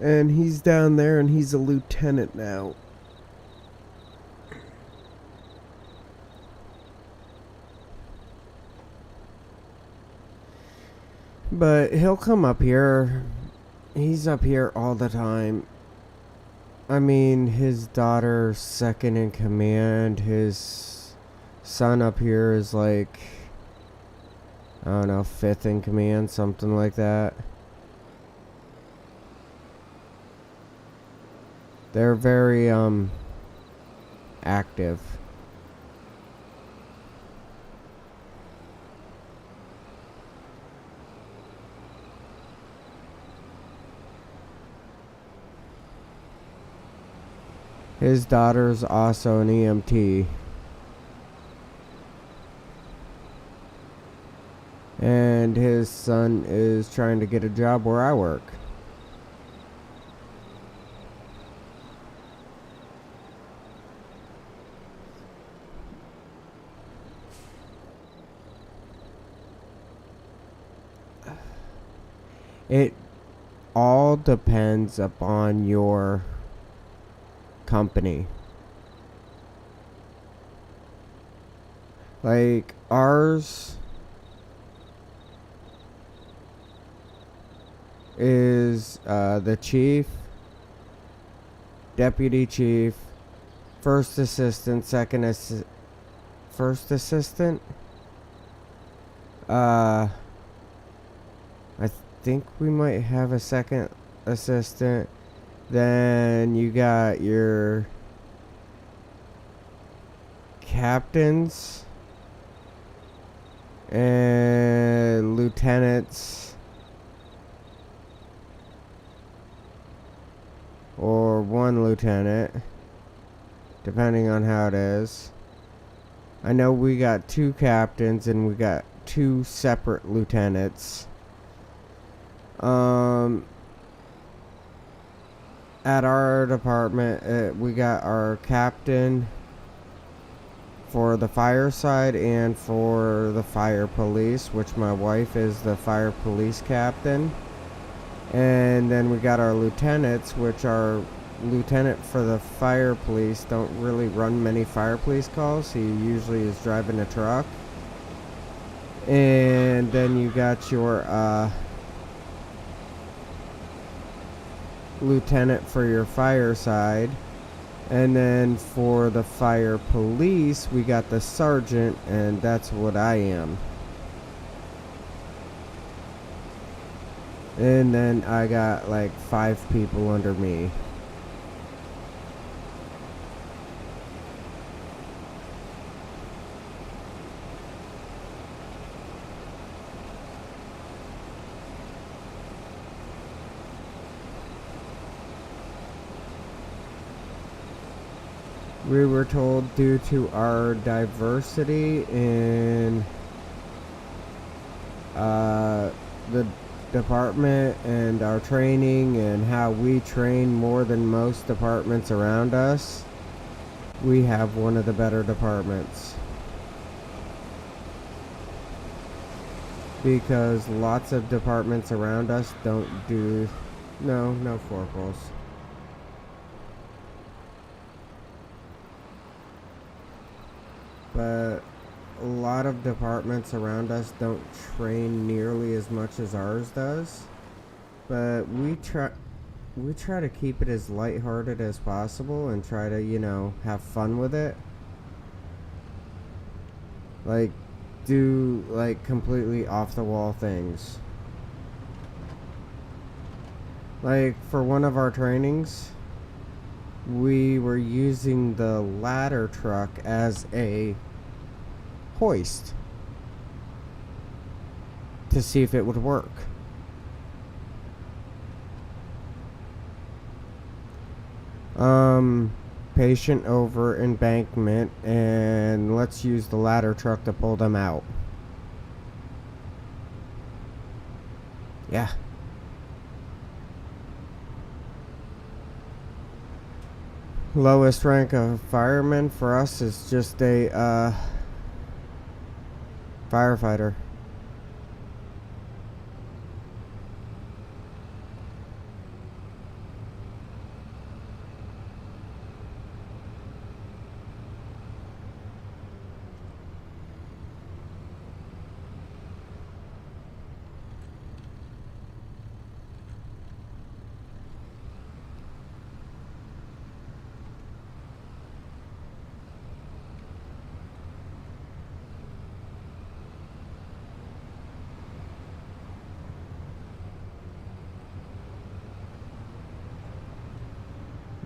and he's down there and he's a lieutenant now. But he'll come up here. He's up here all the time. I mean, his daughter's second in command. His son up here is like, I don't know, fifth in command, something like that. They're very, active. His daughter's also an EMT. And his son is trying to get a job where I work. It all depends upon your company. Like ours is the chief, deputy chief, first assistant, first assistant. I think we might have a second assistant. Then you got your captains and lieutenants, or one lieutenant, depending on how it is. I know we got 2 captains and we got 2 separate lieutenants. At our department, we got our captain for the fire side and for the fire police, which my wife is the fire police captain. And then we got our lieutenants, which are lieutenant for the fire police don't really run many fire police calls. He usually is driving a truck. And then you got your lieutenant for your fire side. And then for the fire police, we got the sergeant, and that's what I am. And then I got like 5 people under me. We were told due to our diversity in the department and our training and how we train more than most departments around us, we have one of the better departments. Because lots of departments around us don't do... No corporals. But a lot of departments around us don't train nearly as much as ours does. But we try to keep it as lighthearted as possible and try to, you know, have fun with it. Like, do, like, completely off-the-wall things. Like, for one of our trainings, we were using the ladder truck as a hoist to see if it would work. Patient over embankment, and let's use the ladder truck to pull them out. Yeah. Lowest rank of fireman for us is just a firefighter.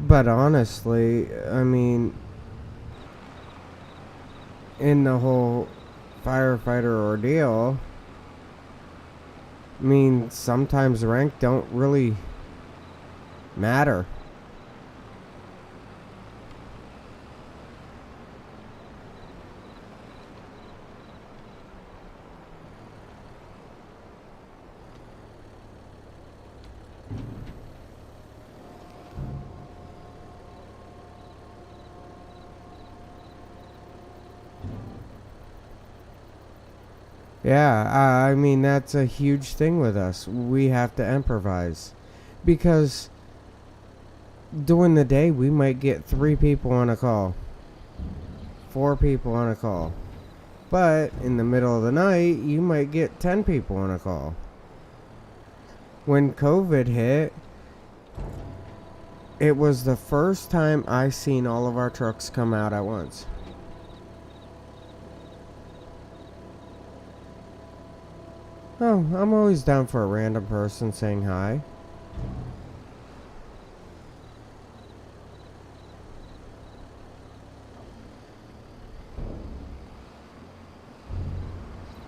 But honestly, I mean, in the whole firefighter ordeal, I mean, sometimes rank don't really matter. Yeah, I mean, that's a huge thing with us. We have to improvise. Because during the day, we might get 3 people on a call, 4 people on a call. But in the middle of the night, you might get 10 people on a call. When COVID hit, it was the first time I seen all of our trucks come out at once. Oh, I'm always down for a random person saying hi.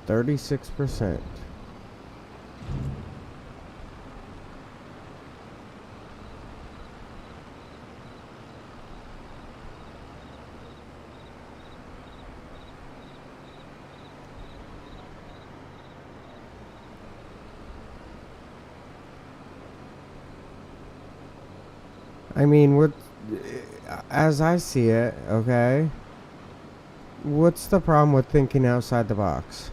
$36%. I mean, what, as I see it, okay, what's the problem with thinking outside the box?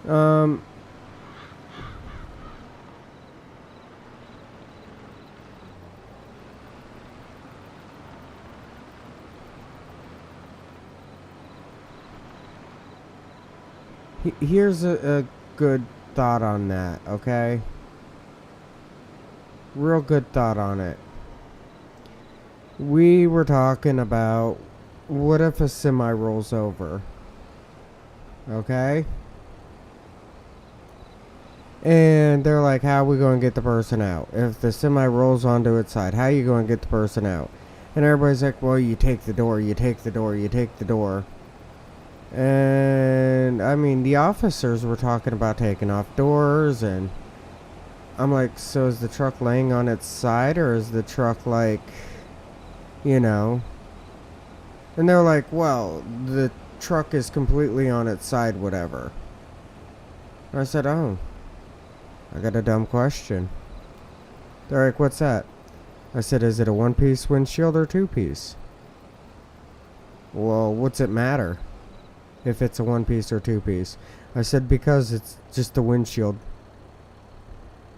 Um, here's a good thought on that, okay? Real good thought on it. We were talking about what if a semi rolls over, okay? And they're like, how are we going to get the person out? If the semi rolls onto its side, how are you going to get the person out? And everybody's like, well, you take the door, you take the door, you take the door. And, I mean, the officers were talking about taking off doors, and I'm like, so is the truck laying on its side, or is the truck like, you know? And they're like, well, the truck is completely on its side, whatever. And I said, oh, I got a dumb question. They're like, what's that? I said, is it a 1-piece windshield or 2-piece? Well, what's it matter if it's a 1-piece or 2-piece? I said, because it's just a windshield.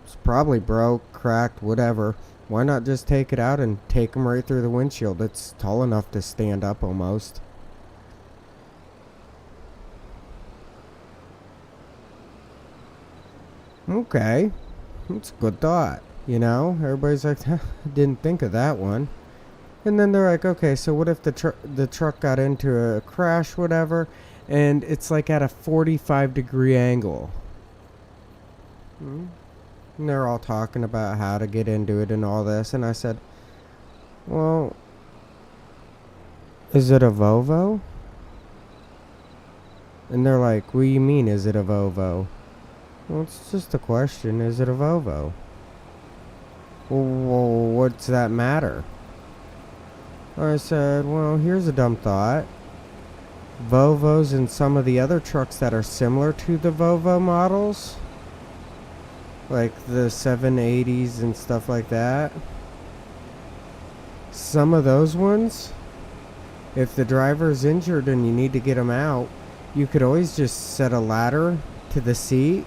It's probably broke, cracked, whatever. Why not just take it out and take them right through the windshield? It's tall enough to stand up almost. Okay, that's a good thought. You know, everybody's like, huh, I didn't think of that one. And then they're like, okay, so what if the truck got into a crash, whatever, and it's like at a 45-degree angle? And they're all talking about how to get into it and all this, and I said, well, is it a Volvo? And they're like, what do you mean, is it a Volvo? Well, it's just a question, is it a Volvo? Well, what's that matter? I said, well, here's a dumb thought. Volvos and some of the other trucks that are similar to the Volvo models, like the 780s and stuff like that, some of those ones, if the driver's injured and you need to get him out, you could always just set a ladder to the seat,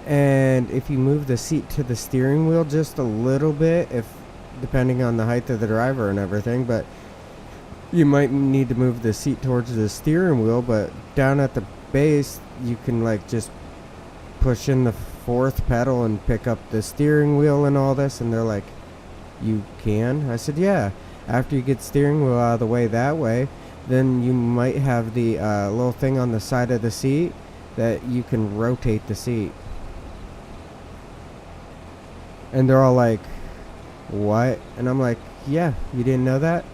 and if you move the seat to the steering wheel just a little bit, if depending on the height of the driver and everything, but you might need to move the seat towards the steering wheel, but down at the base you can like just push in the 4th pedal and pick up the steering wheel and all this. And they're like, you can? I said, yeah, after you get steering wheel out of the way that way, then you might have the little thing on the side of the seat that you can rotate the seat. And they're all like, what? And I'm like, yeah, you didn't know that?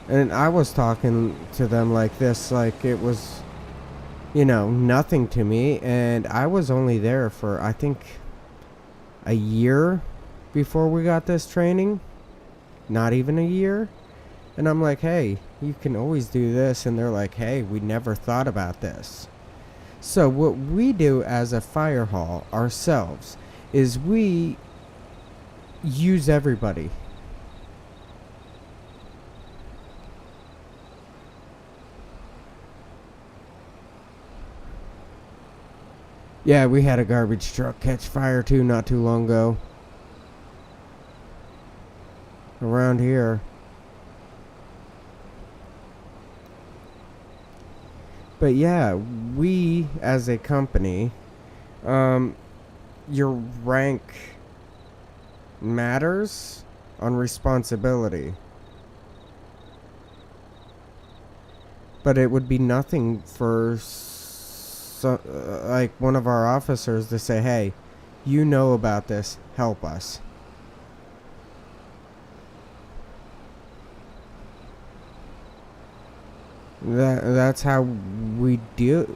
And I was talking to them like this, like it was, you know, nothing to me. And I was only there for, I think, a year before we got this training. Not even a year. And I'm like, hey, you can always do this. And they're like, hey, we never thought about this. So what we do as a fire hall ourselves is we use everybody. Yeah, we had a garbage truck catch fire too not too long ago. Around here. But yeah, we as a company, your rank matters on responsibility. But it would be nothing for like one of our officers to say, "Hey, you know about this, help us." That's how we deal.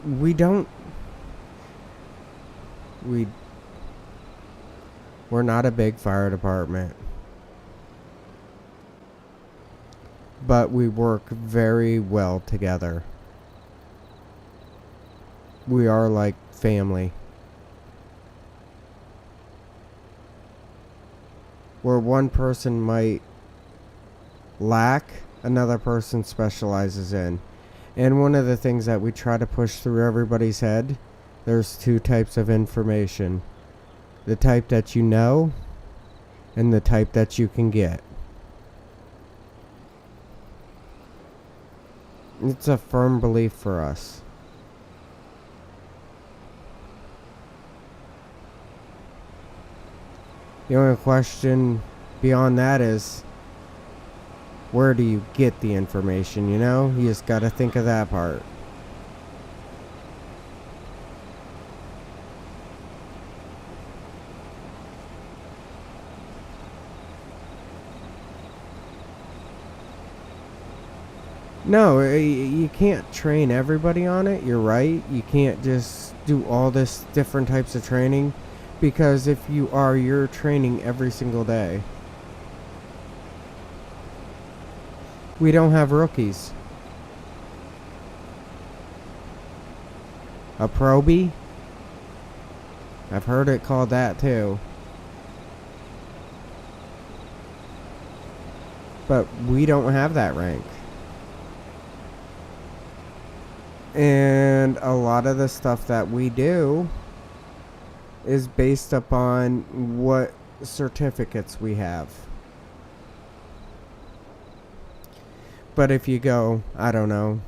We don't. We're not a big fire department, but we work very well together. We are like family. Where one person might lack, another person specializes in. And one of the things that we try to push through everybody's head, there's two types of information. The type that you know, and the type that you can get. It's a firm belief for us. The only question beyond that is, where do you get the information, you know? You just gotta think of that part. No, you can't train everybody on it, you're right. You can't just do all this different types of training, because if you are, you're training every single day. We don't have rookies. A probie? I've heard it called that too. But we don't have that rank. And a lot of the stuff that we do is based upon what certificates we have. But if you go, I don't know,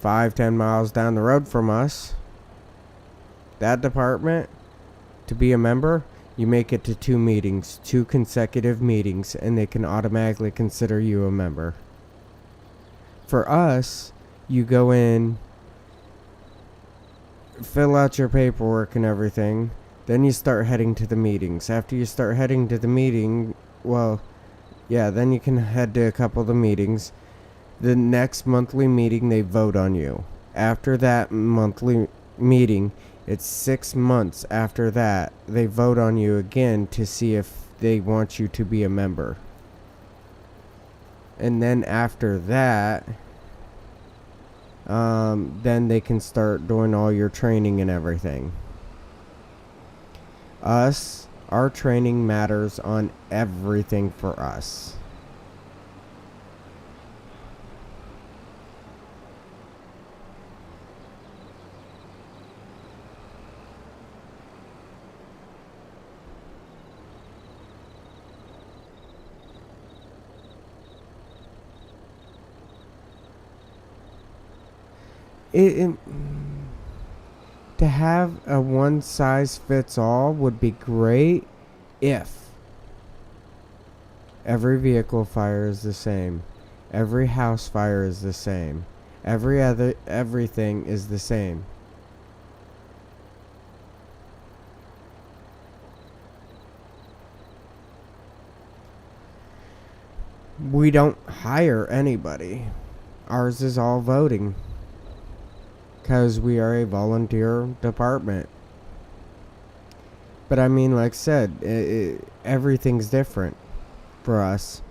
5-10 miles down the road from us, that department, to be a member, you make it to 2 meetings, 2 consecutive meetings, and they can automatically consider you a member. For us, you go in, fill out your paperwork and everything, then you start heading to the meetings. After you start heading to the meeting, then you can head to a couple of the meetings. The next monthly meeting, they vote on you. After that monthly meeting, it's 6 months after that, they vote on you again to see if they want you to be a member. And then after that, then they can start doing all your training and everything. Our training matters on everything for us. To have a one size fits all would be great if every vehicle fire is the same, every house fire is the same, everything is the same. We don't hire anybody. Ours is all voting. Because we are a volunteer department. But I mean, like I said, everything's different for us.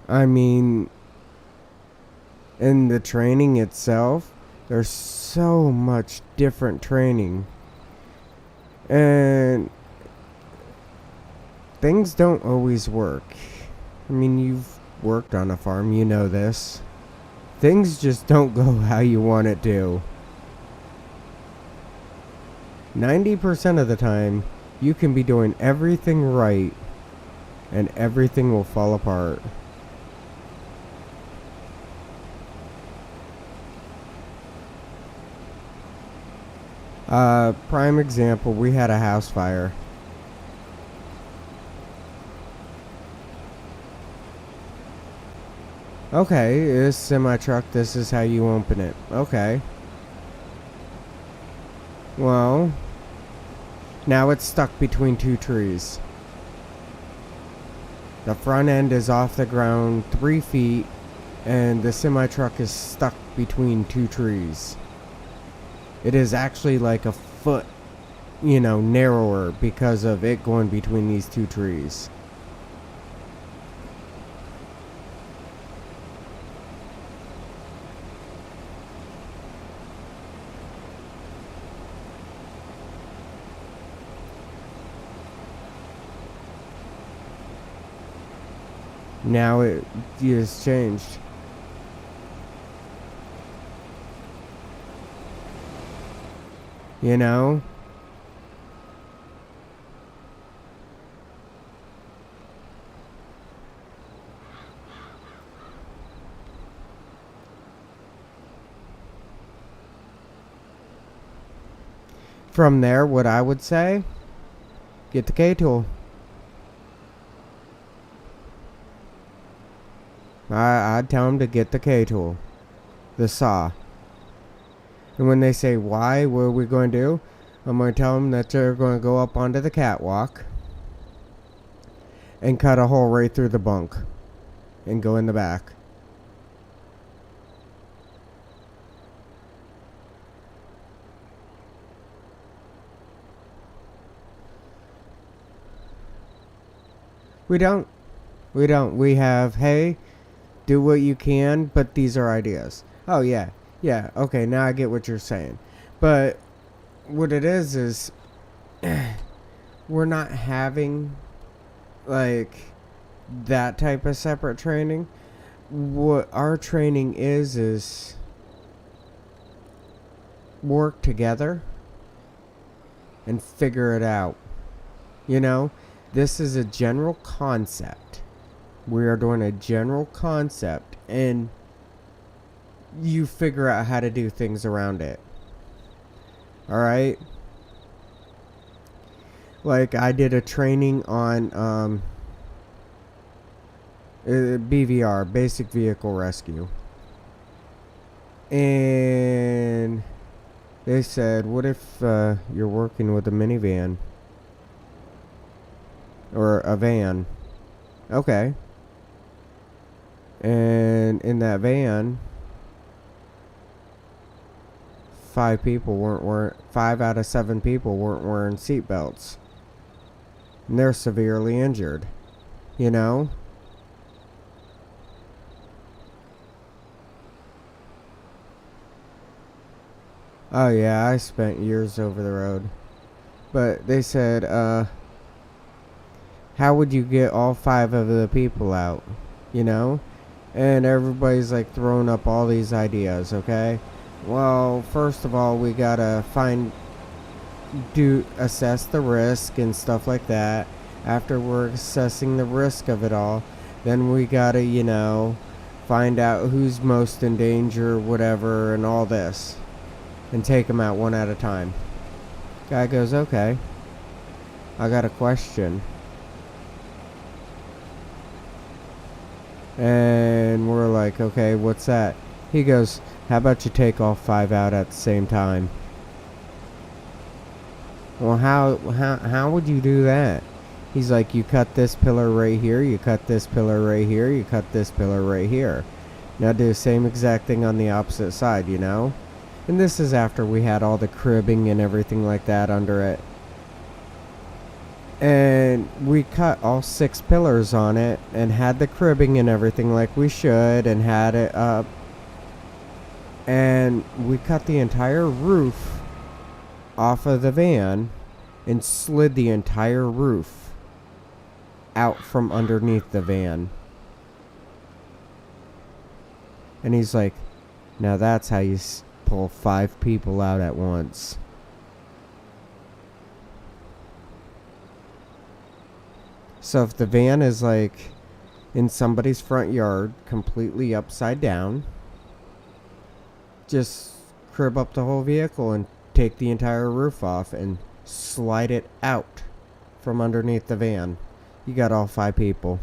I mean, in the training itself, there's so much different training. And things don't always work. I mean, you've worked on a farm, you know this. things just don't go how you want it to. 90% of the time, you can be doing everything right and everything will fall apart. Prime example, we had a house fire. Okay, this semi-truck, this is how you open it. Okay. Well, now it's stuck between two trees. The front end is off the ground 3 feet, and the semi-truck is stuck between two trees. It is actually like a foot, narrower because of it going between these two trees. Now it is changed. You know? From there, what I would say, get the K-tool. I'd tell them to get the K-tool. The saw. And when they say, why, what are we going to do? I'm going to tell them that they're going to go up onto the catwalk and cut a hole right through the bunk and go in the back. We don't. We have, hey, do what you can, but these are ideas. Oh, yeah. Yeah, okay, now I get what you're saying. But what it is we're not having, like, that type of separate training. What our training is work together and figure it out. This is a general concept. We are doing a general concept, and you figure out how to do things around it. Alright? Like, I did a training on BVR, Basic Vehicle Rescue. And they said, what if you're working with a minivan? Or a van. Okay. And in that van, 5 out of 7 people weren't wearing seatbelts. And they're severely injured. Oh yeah, I spent years over the road. But they said, how would you get all 5 of the people out? And everybody's like throwing up all these ideas, okay? Well, first of all, we gotta assess the risk and stuff like that. After we're assessing the risk of it all, then we gotta, find out who's most in danger, whatever, and all this. And take them out one at a time. Guy goes, okay. I got a question. And we're like, okay, what's that? He goes, how about you take all 5 out at the same time? Well, how would you do that? He's like, you cut this pillar right here, you cut this pillar right here, you cut this pillar right here. Now do the same exact thing on the opposite side, And this is after we had all the cribbing and everything like that under it. And we cut all 6 pillars on it and had the cribbing and everything like we should and had it up. And we cut the entire roof off of the van and slid the entire roof out from underneath the van. And he's like, Now that's how you pull 5 people out at once. So if the van is like in somebody's front yard, completely upside down, just crib up the whole vehicle and take the entire roof off and slide it out from underneath the van. You got all 5 people.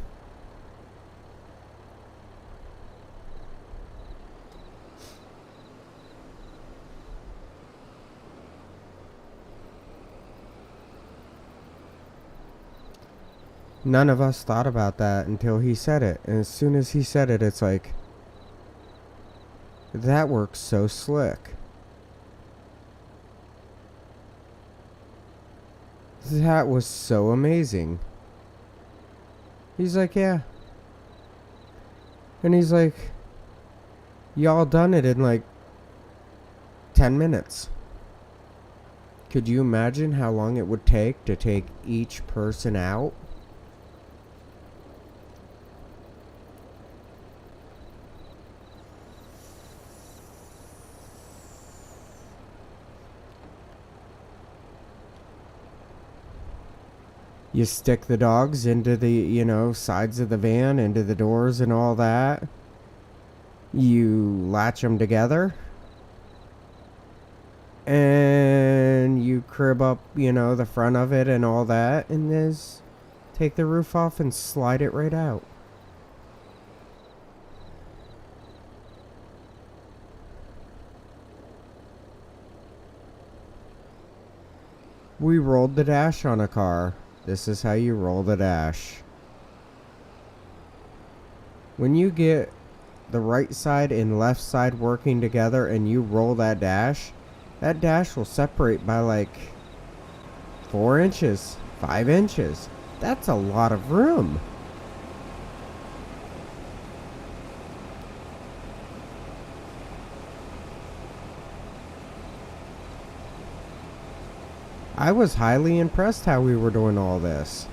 None of us thought about that until he said it. And as soon as he said it, it's like, that works so slick. That was so amazing. He's like, yeah. And he's like, y'all done it in like 10 minutes. Could you imagine how long it would take to take each person out? You stick the dogs into the, sides of the van, into the doors and all that. You latch them together. And you crib up, the front of it and all that. And just take the roof off and slide it right out. We rolled the dash on a car. This is how you roll the dash. When you get the right side and left side working together and you roll that dash will separate by like 4 inches, 5 inches. That's a lot of room. I was highly impressed how we were doing all this.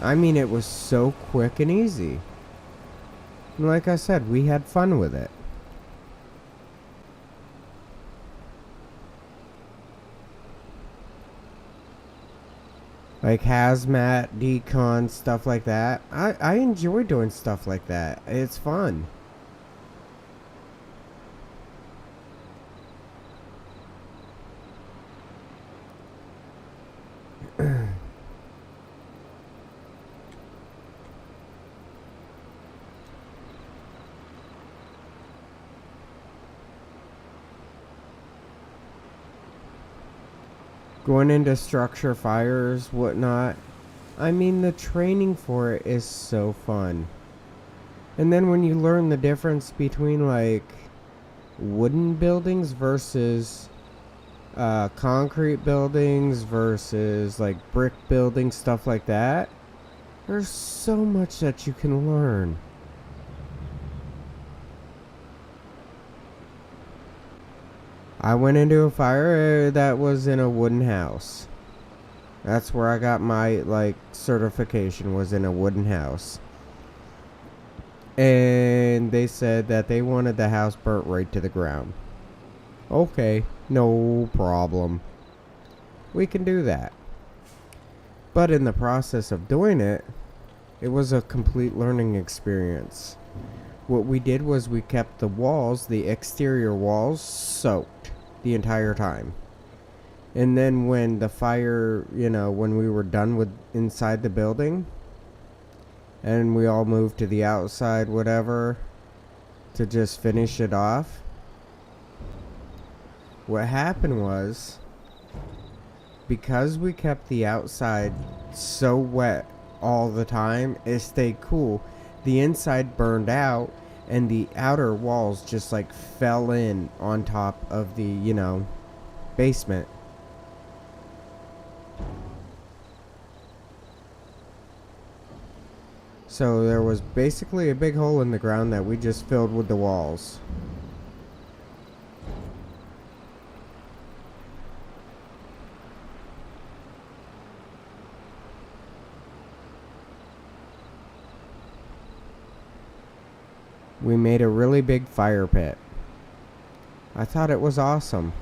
I mean, it was so quick and easy. And like I said, we had fun with it. Like hazmat, decon, stuff like that. I enjoy doing stuff like that. It's fun. Going into structure fires, whatnot. I mean, the training for it is so fun. And then when you learn the difference between like wooden buildings versus concrete buildings versus like brick buildings, stuff like that, there's so much that you can learn. I went into a fire that was in a wooden house. That's where I got my certification, was in a wooden house. And they said that they wanted the house burnt right to the ground. Okay, no problem. We can do that. But in the process of doing it, it was a complete learning experience. What we did was we kept the walls, the exterior walls, soaked the entire time. And then when the fire, when we were done with inside the building, and we all moved to the outside, whatever, to just finish it off, what happened was, because we kept the outside so wet all the time, it stayed cool. The inside burned out, and the outer walls just fell in on top of the, basement. So there was basically a big hole in the ground that we just filled with the walls. We made a really big fire pit. I thought it was awesome.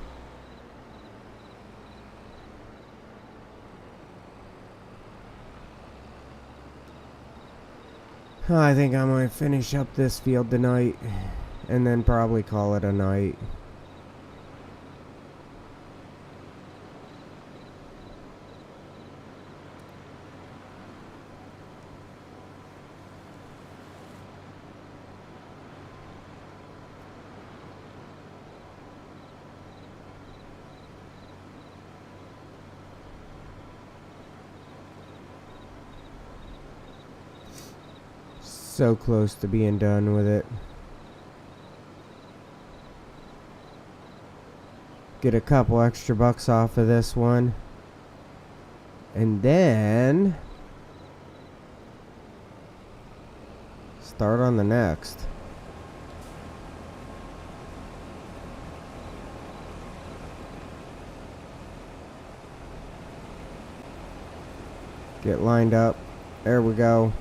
I think I might finish up this field tonight and then probably call it a night. So close to being done with it. Get a couple extra bucks off of this one. And then start on the next. Get lined up. There we go.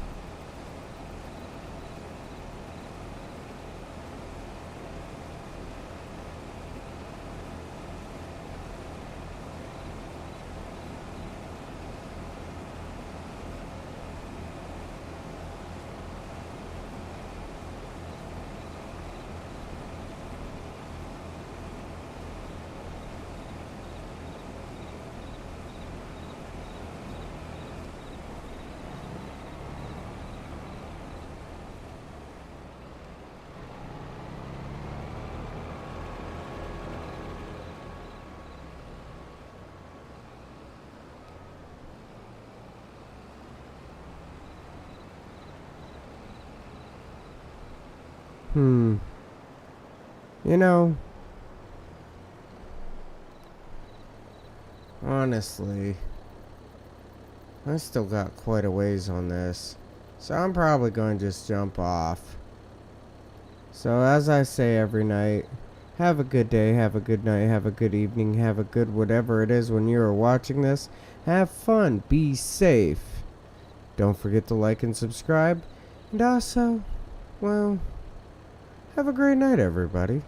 You know, honestly, I still got quite a ways on this, so I'm probably going to just jump off. So as I say every night, have a good day, have a good night, have a good evening, have a good whatever it is when you are watching this. Have fun, be safe. Don't forget to like and subscribe, and also, well, have a great night, everybody.